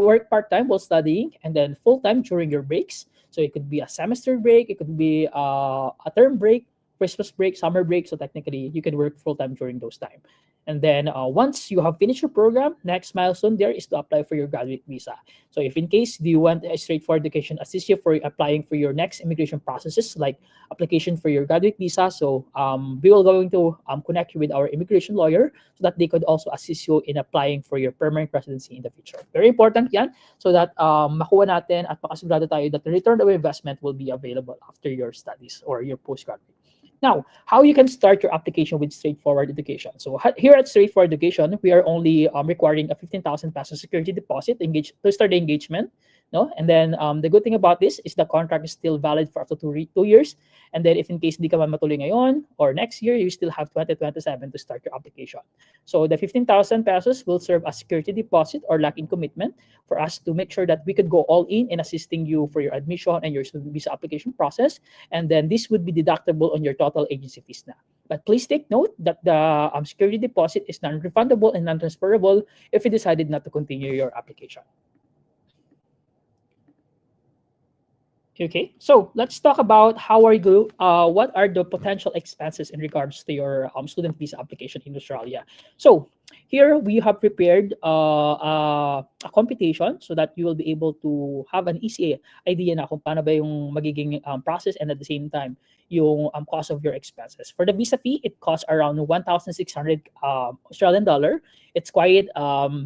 work part-time while studying, and then full-time during your breaks. So it could be a semester break, it could be a term break, Christmas break, summer break. So technically, you can work full-time during those time. And then once you have finished your program, next milestone there is to apply for your graduate visa. So if in case do you want a straightforward education assist you for applying for your next immigration processes, like application for your graduate visa, so we will going to connect you with our immigration lawyer so that they could also assist you in applying for your permanent residency in the future. Very important yan, so that makuha natin at makasigurado tayo that the return of investment will be available after your studies or your postgraduate. Now, how you can start your application with straightforward education. So here at straightforward education, we are only requiring a 15,000 peso security deposit to start the engagement. No, and then the good thing about this is the contract is still valid for up to 2 years. And then if in case di ka man matuloy ngayon or next year, you still have 2027 to start your application. So the 15,000 pesos will serve as security deposit or lock-in commitment for us to make sure that we could go all in assisting you for your admission and your student visa application process. And then this would be deductible on your total agency fees na. But please take note that the security deposit is non-refundable and non-transferable if you decided not to continue your application. Okay, so let's talk about what are the potential expenses in regards to your student visa application in Australia. So here we have prepared a computation so that you will be able to have an easy idea na kung paano ba yung magiging process, and at the same time yung cost of your expenses. For the visa fee, it costs around 1,600 Australian dollar. It's quite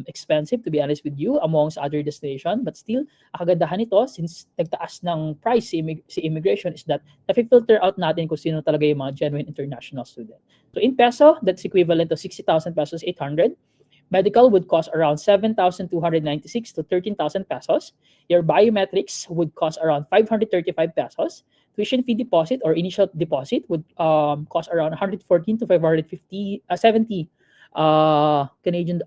expensive, to be honest with you, amongst other destinations, but still, ang kagandahan nito, since nagtaas ng price si immigration, is that na-filter out natin kung sino talaga yung mga genuine international student. So in peso, that's equivalent to 60,000 pesos 800. Medical would cost around 7,296 to 13,000 pesos. Your biometrics would cost around 535 pesos. Tuition fee deposit or initial deposit would cost around 114 to 570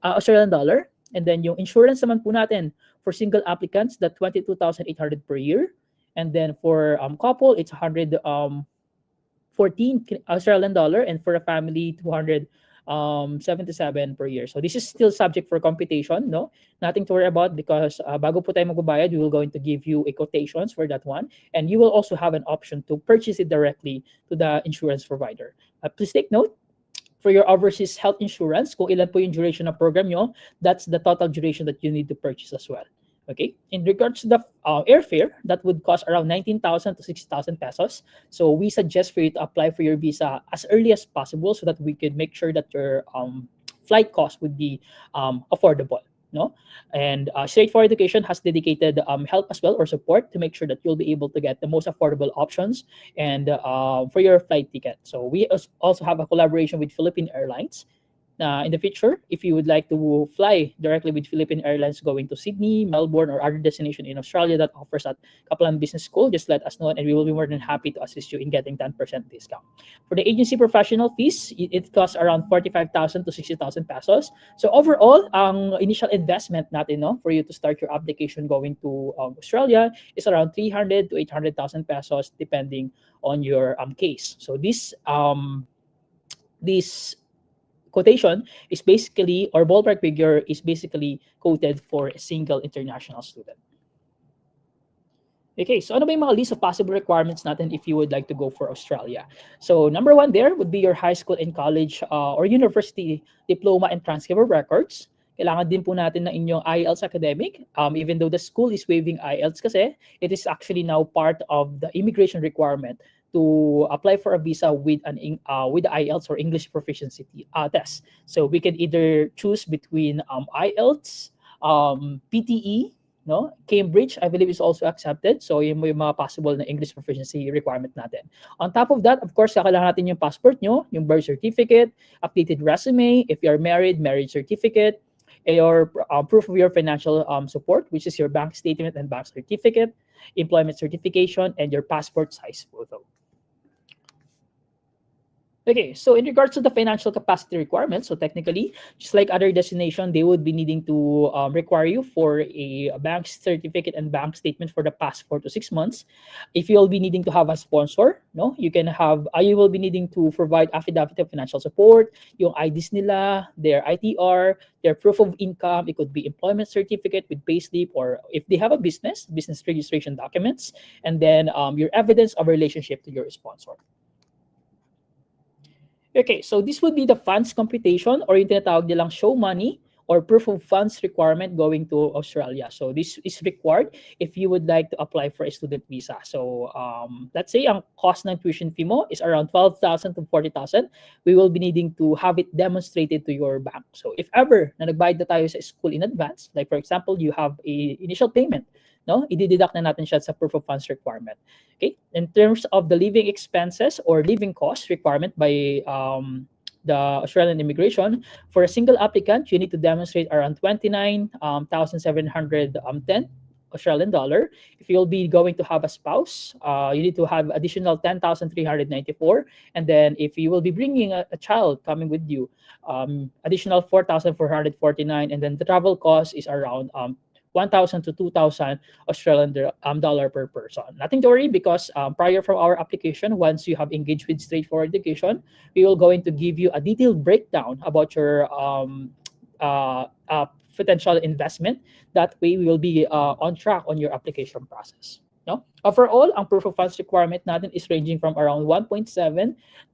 Australian dollar. And then yung insurance naman po natin for single applicants, that 22,800 per year. And then for couple, it's 114 Australian dollar, and for a family, 277 per year. So this is still subject for computation, no? Nothing to worry about, because bago po tayo magbabayad, we will going to give you a quotations for that one, and you will also have an option to purchase it directly to the insurance provider. Please take note, for your overseas health insurance, kung ilan po yung duration ng program nyo, that's the total duration that you need to purchase as well. Okay, in regards to the airfare, that would cost around 19,000 to 60,000 pesos. So we suggest for you to apply for your visa as early as possible so that we can make sure that your flight cost would be affordable. No, and straightforward education has dedicated help as well, or support, to make sure that you'll be able to get the most affordable options and for your flight ticket. So we also have a collaboration with Philippine Airlines. In the future, if you would like to fly directly with Philippine Airlines going to Sydney, Melbourne, or other destination in Australia that offers at Kaplan Business School, just let us know, and we will be more than happy to assist you in getting 10% discount. For the agency professional fees, it costs around 45,000 to 60,000 pesos. So overall, ang initial investment natin, no, for you to start your application going to Australia is around 300 to 800,000 pesos, depending on your case. So this quotation is basically, or ballpark figure is basically quoted for a single international student. Okay, so ano ba yung mga list of possible requirements natin if you would like to go for Australia? So number one there would be your high school and college or university diploma and transcript records. kailangan din po natin ng inyong IELTS academic. Even though the school is waiving IELTS kasi, it is actually now part of the immigration requirement to apply for a visa with with the IELTS or English proficiency test. So we can either choose between IELTS, PTE, no? Cambridge, I believe, is also accepted. So yun mo yung mga possible na English proficiency requirement natin. On top of that, of course, kailangan natin yung passport nyo, yung birth certificate, updated resume, if you're married, marriage certificate, your proof of your financial support, which is your bank statement and bank certificate, employment certification, and your passport size photo. Okay, so in regards to the financial capacity requirements, so technically, just like other destination, they would be needing to require you for a bank certificate and bank statement for the past 4 to 6 months. If you'll be needing to have a sponsor, no, you can have, you will be needing to provide affidavit of financial support, yung IDs nila, their ITR, their proof of income. It could be employment certificate with payslip, or if they have a business registration documents, and then your evidence of relationship to your sponsor. Okay, so this would be the funds computation, or yung tinatawag nilang show money or proof of funds requirement going to Australia. So this is required if you would like to apply for a student visa. So let's say ang cost ng tuition fee mo is around 12,000 to 40,000. We will be needing to have it demonstrated to your bank. So if ever na nagbayad na tayo sa school in advance, like for example, you have a initial payment, no? I-deduct na natin siya sa proof of funds requirement. Okay, in terms of the living expenses or living cost requirement by the Australian immigration, for a single applicant, you need to demonstrate around 29,710 Australian dollar. If you'll be going to have a spouse, you need to have additional 10,394. And then if you will be bringing a child coming with you, additional 4,449. And then the travel cost is around 1,000 to 2,000 Australian dollar per person. Nothing to worry, because prior from our application, once you have engaged with Straightforward Education, we will going to give you a detailed breakdown about your potential investment. That way, we will be on track on your application process. No? Overall, ang proof of funds requirement natin is ranging from around 1.7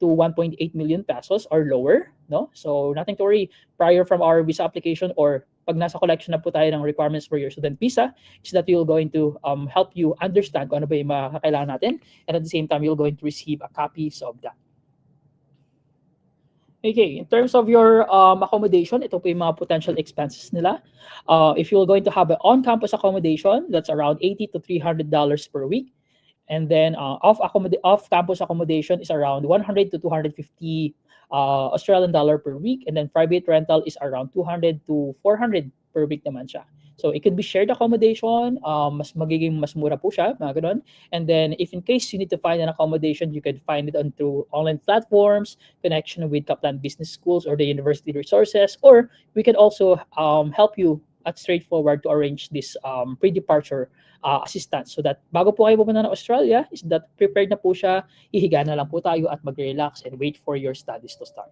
to 1.8 million pesos or lower. No? So nothing to worry. Prior from our visa application, or pag nasa collection na po tayo ng requirements for your student visa, is that we will going to help you understand kung ano ba yung mga kailangan natin, and at the same time, you're going to receive a copies of that. Okay, in terms of your accommodation, ito po yung mga potential expenses nila. If you're going to have an on-campus accommodation, that's around $80 to $300 per week. And then off-campus accommodation is around 100 to 250 Australian dollar per week. And then private rental is around 200 to 400 per week naman siya. So it could be shared accommodation, mas mura po siya, mga ganun. And then if in case you need to find an accommodation, you can find it on through online platforms, connection with Kaplan Business Schools or the university resources, or we can also help you at Straightforward to arrange this pre-departure assistance, so that bago po kayo pupunta ng Australia, is that prepared na po siya, ihiga na lang po tayo at mag-relax and wait for your studies to start.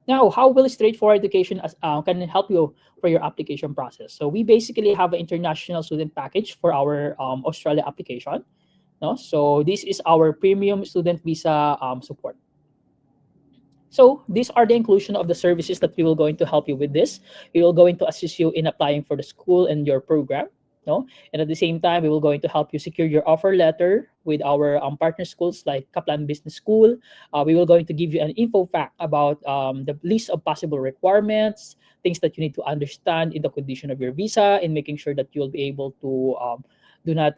Now, how will Straightforward Education can help you for your application process? So we basically have an international student package for our Australia application. No? So this is our premium student visa support. So these are the inclusion of the services that we will going to help you with this. We will going to assist you in applying for the school and your program. No? And at the same time, we will going to help you secure your offer letter with our partner schools like Kaplan Business School. We will going to give you an info fact about the list of possible requirements, things that you need to understand in the condition of your visa, and making sure that you'll be able to do not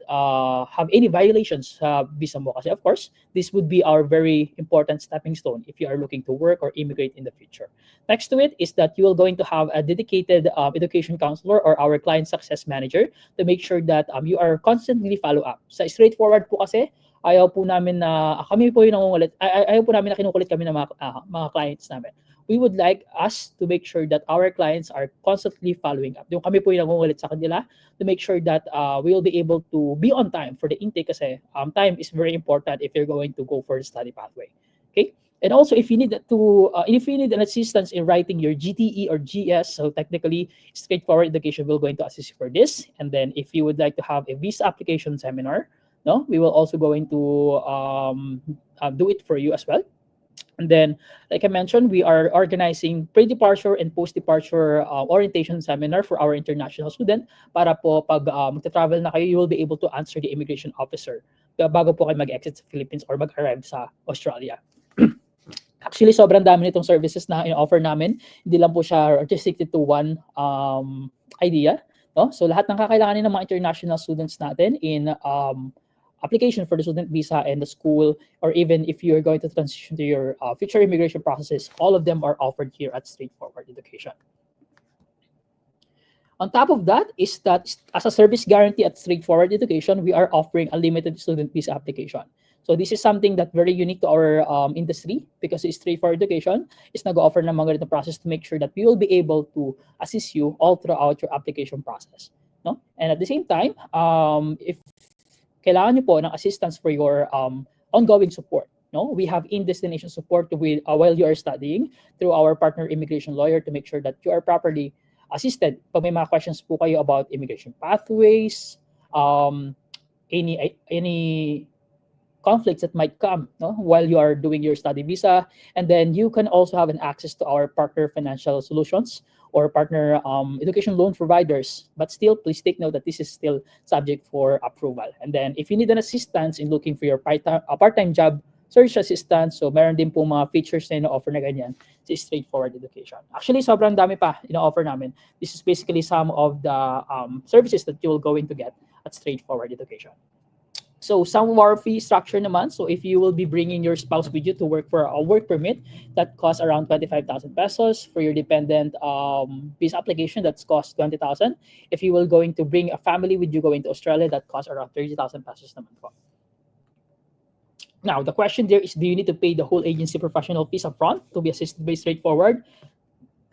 have any violations sa visa mo. Kasi of course, this would be our very important stepping stone if you are looking to work or immigrate in the future. Next to it is that you are going to have a dedicated education counselor or our client success manager to make sure that you are constantly follow up. Sa Straightforward po kasi, ayaw po namin na kami po yung nangungulit, ayaw po namin na kinukulit kami ng mga clients namin. We would like us to make sure that our clients are constantly following up. Yung kami po yung nangungulit sa kanila to make sure that we will be able to be on time for the intake, kasi time is very important if you're going to go for the study pathway. Okay? And also, if you need an assistance in writing your GTE or GS, so technically, Straightforward Education will going to assist you for this. And then, if you would like to have a visa application seminar, no, we will also going to do it for you as well. And then, like I mentioned, we are organizing pre-departure and post-departure orientation seminar for our international student para po pag magta-travel na kayo, you will be able to answer the immigration officer bago po kayo mag-exit sa Philippines or mag-arrive sa Australia. Actually, sobrang dami nitong services na in-offer namin. Hindi lang po siya restricted to one idea. No? So lahat ng kakailanganin ng mga international students natin in application for the student visa and the school, or even if you're going to transition to your future immigration processes, all of them are offered here at Straightforward Education. On top of that is that as a service guarantee at Straightforward Education, we are offering a limited student visa application. So this is something that very unique to our industry because it's Straightforward Education is nag-offer ng mga ganitong process to make sure that we will be able to assist you all throughout your application process. No? And at the same time, if kailangan nyo po ng assistance for your ongoing support. No? We have in-destination support while you are studying through our partner immigration lawyer to make sure that you are properly assisted. Pag may mga questions po kayo about immigration pathways, any conflicts that might come while you are doing your study visa. And then you can also have an access to our partner financial solutions or partner education loan providers. But still, please take note that this is still subject for approval. And then if you need an assistance in looking for your part-time job, search assistance. So meron din po mga features na ino-offer na ganyan sa Straightforward Education. Actually, sobrang dami pa ino-offer namin. This is basically some of the services that you will going to get at Straightforward Education. So some of our fee structure naman, so if you will be bringing your spouse with you to work for a work permit, that costs around 25,000 pesos. For your dependent visa application, that's cost 20,000. If you will going to bring a family with you going to Australia, that costs around 30,000 pesos naman po. Now, the question there is, do you need to pay the whole agency professional fees upfront to be assisted by Straightforward?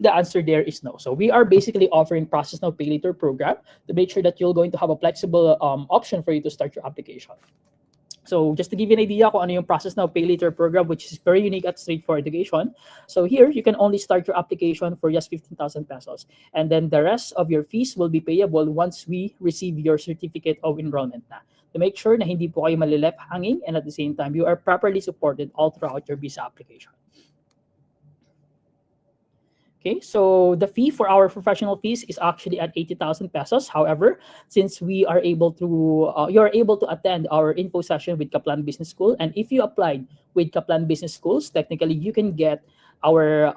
The answer there is no. So we are basically offering process now pay later program to make sure that you're going to have a flexible option for you to start your application. So just to give you an idea kung ano yung process now pay later program, which is very unique at Straightforward Education. So here you can only start your application for just 15,000 pesos, and then the rest of your fees will be payable once we receive your certificate of enrollment na. To make sure na hindi po kayo malileft hanging, and at the same time you are properly supported all throughout your visa application. Okay, so the fee for our professional fees is actually at 80,000 pesos. However, since we are able to, you are able to attend our info session with Kaplan Business School, and if you applied with Kaplan Business Schools, technically you can get our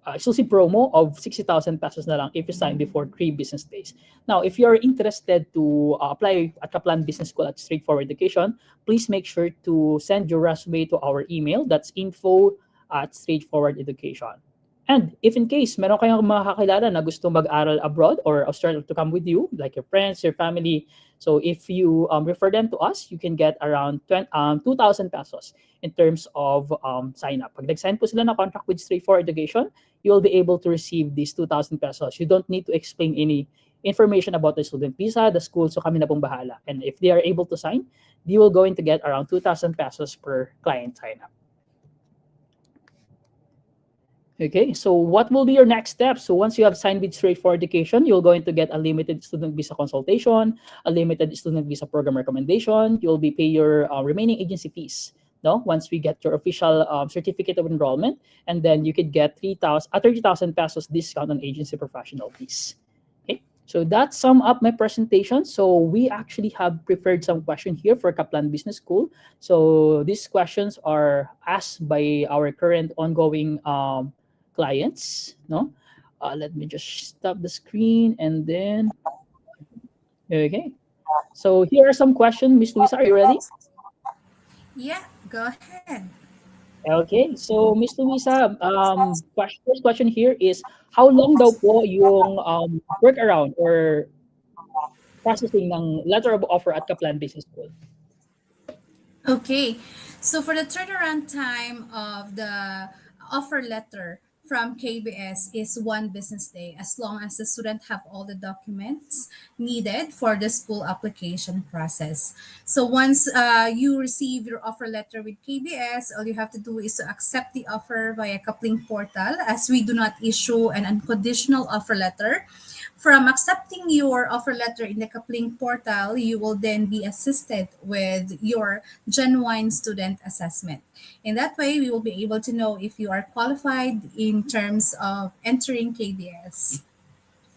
exclusive promo of 60,000 pesos na lang if you sign before 3 business days. Now, if you are interested to apply at Kaplan Business School at Straightforward Education, please make sure to send your resume to our email. That's info@straightforward education. And if in case meron kayong mga kakilala na gusto mag-aral abroad or Australia to come with you, like your friends, your family, so if you refer them to us, you can get around 2,000 pesos in terms of sign up. Pag nag-sign po sila na contract with Straightforward Education, you will be able to receive these 2,000 pesos. You don't need to explain any information about the student visa, the school, so kami na pong bahala. And if they are able to sign, you will going to get around 2,000 pesos per client sign up. Okay, so what will be your next step? So once you have signed with Straightforward Education, you're going to get a limited student visa consultation, a limited student visa program recommendation. You'll be pay your remaining agency fees. No, once we get your official certificate of enrollment, and then you could get 30,000 pesos discount on agency professional fees. Okay, so that sum up my presentation. So we actually have prepared some questions here for Kaplan Business School. So these questions are asked by our current ongoing clients. No, let me just stop the screen and then okay. So here are some questions. Miss Luisa, are you ready? Yeah, go ahead. Okay, so Miss Luisa, first question here is, how long daw po yung workaround or processing ng letter of offer at Kaplan Business School? Okay, so for the turnaround time of the offer letter from KBS is 1 business day, as long as the student have all the documents needed for the school application process. So once you receive your offer letter with KBS, all you have to do is to accept the offer via coupling portal, as we do not issue an unconditional offer letter From accepting your offer letter in the Kaplan portal, you will then be assisted with your genuine student assessment. In that way, we will be able to know if you are qualified in terms of entering KBS.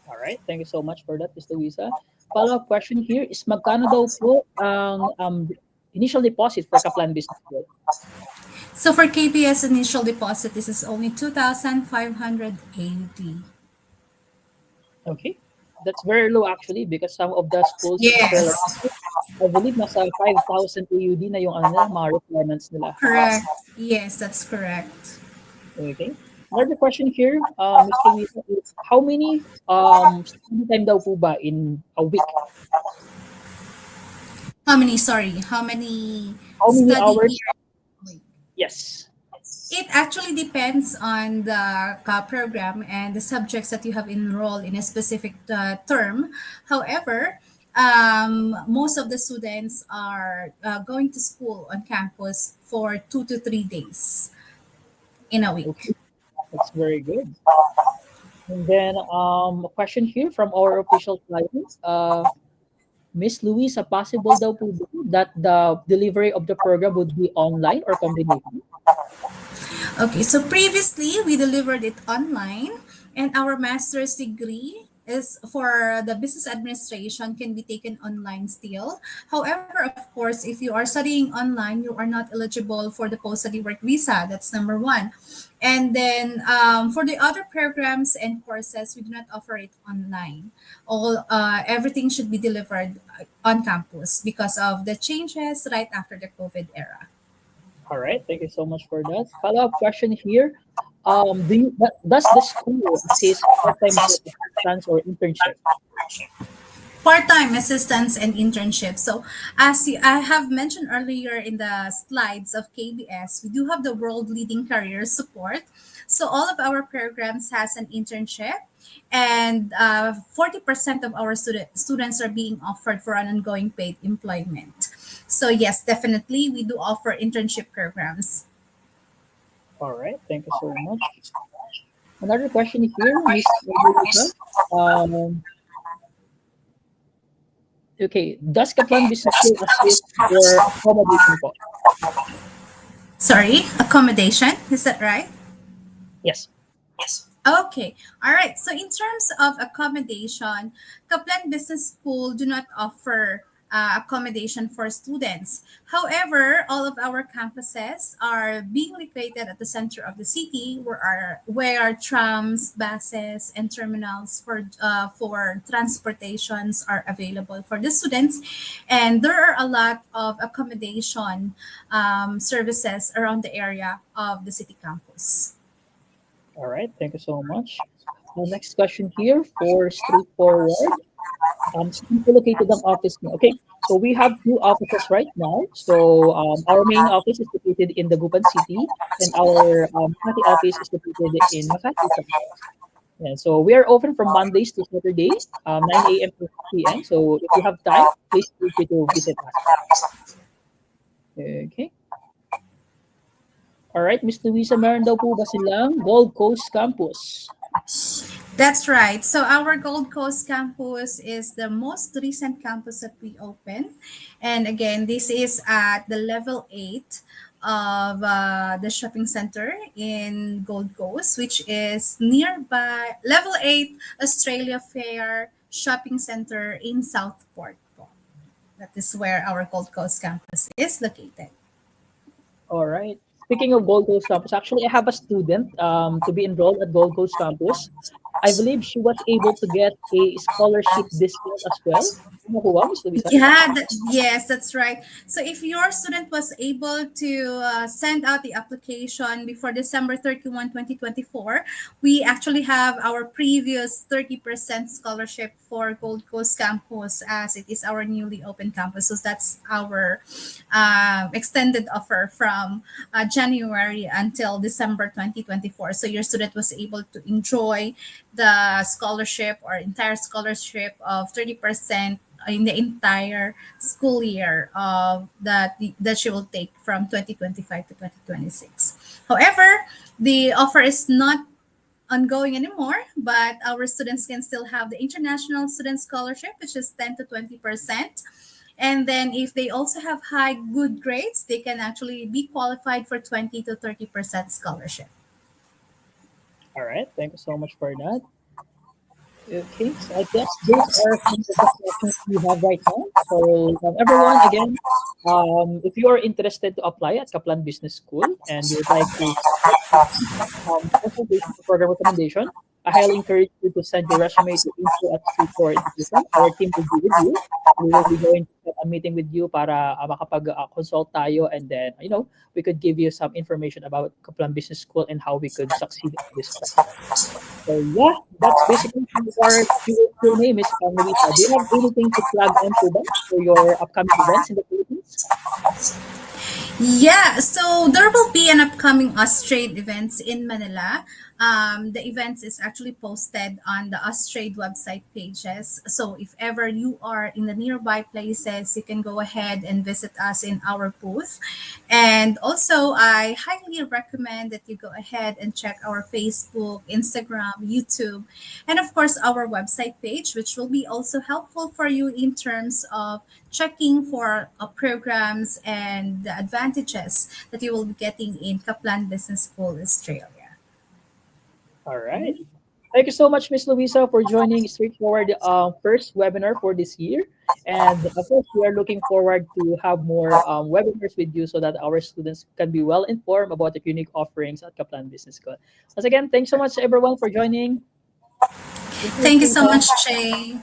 All right. Thank you so much for that, Ms. Luisa. Follow-up question here is magkano daw po ang initial deposit for Kaplan Business School? So for KBS initial deposit, this is only 2,580. Okay. That's very low actually because some of the schools as well, Yes, I believe nasa 5,000 AUD na yung ano nila, mga requirements nila. correct. Yes, that's correct. Okay. Another question here, Ms. Luisa, is how many study time daw po ba in a week? How many, sorry, how many How many study hours? years? Yes. It actually depends on the program and the subjects that you have enrolled in a specific term. However, most of the students are going to school on campus for 2 to 3 days in a week. Okay. That's very good. And then a question here from our official client. Miss Louisa, possible daw po ba that the delivery of the program would be online or combination? Okay, so previously we delivered it online, and our master's degree is for the business administration can be taken online still. However, of course, if you are studying online, you are not eligible for the post-study work visa. That's number one. And then for the other programs and courses, we do not offer it online. Everything should be delivered on campus because of the changes right after the COVID era. All right, thank you so much for that. Follow-up question here. Does the school assist part-time assistants or internship? Part-time assistance and internship. So I have mentioned earlier in the slides of KBS, we do have the world leading career support. So all of our programs has an internship, and 40% of our students are being offered for an ongoing paid employment. So yes, definitely we do offer internship programs. All right, thank you so much. Another question here, Miss Luisa. Okay, does Kaplan Business School assist for accommodation po? Sorry, accommodation, is that right? Yes. Okay. All right. So in terms of accommodation, Kaplan Business School do not offer accommodation for students. However, all of our campuses are being located at the center of the city, where trams, buses, and terminals for transportations are available for the students, and there are a lot of accommodation services around the area of the city campus. All right, thank you so much. Next question here for straightforward. Saan po located ang office niyo? Okay, so we have two offices right now. So our main office is located in the Gupan City, and our Makati office is located in Makati. Yeah, so we are open from Mondays to Saturday, 9 a.m. to 6 p.m. So if you have time, please feel free to visit us. Okay. All right, Miss Luisa, meron daw po ba silang Gold Coast Campus? That's right. So our Gold Coast campus is the most recent campus that we opened. And again, this is at the level 8 of the shopping center in Gold Coast, which is nearby level 8 Australia Fair Shopping Center in Southport. That is where our Gold Coast campus is located. All right. Speaking of Gold Coast Campus, actually, I have a student to be enrolled at Gold Coast Campus. I believe she was able to get a scholarship discount as well. Nakuha, Miss Luisa? Yeah, yes, that's right. So if your student was able to send out the application before December 31, 2024, we actually have our previous 30% scholarship for Gold Coast Campus, as it is our newly open campus. So that's our extended offer from January until December 2024. So your student was able to enjoy the scholarship or entire scholarship of 30% in the entire school year that she will take from 2025 to 2026. However, the offer is not ongoing anymore, but our students can still have the international student scholarship, which is 10 to 20%. And then if they also have high good grades, they can actually be qualified for 20 to 30% scholarship. All right. Thank you so much for that. Okay, so I guess those are some of the questions we have right now. So, everyone, again, if you are interested to apply at Kaplan Business School and you would like to consultation for program recommendation, I highly encourage you to send your resume to info@c4education. Our team will be with you. We will be going to set a meeting with you para makapag-consult tayo, and then, we could give you some information about Kaplan Business School and how we could succeed in this process. So yeah, that's basically our Q&A, Miss Luisa. Do you have anything to plug onto them for your upcoming events in the Philippines? Yeah, so there will be an upcoming Austrade events in Manila. The events is actually posted on the Austrade website pages. So if ever you are in the nearby places, you can go ahead and visit us in our booth. And also, I highly recommend that you go ahead and check our Facebook, Instagram, YouTube, and of course our website page, which will be also helpful for you in terms of checking for programs and the advantages that you will be getting in Kaplan Business School, Australia. All right. Thank you so much, Miss Luisa, for joining Straightforward first webinar for this year. And of course, we are looking forward to have more webinars with you so that our students can be well informed about the unique offerings at Kaplan Business School. Once again, thanks so much, everyone, for joining. Thank you so much, Jay.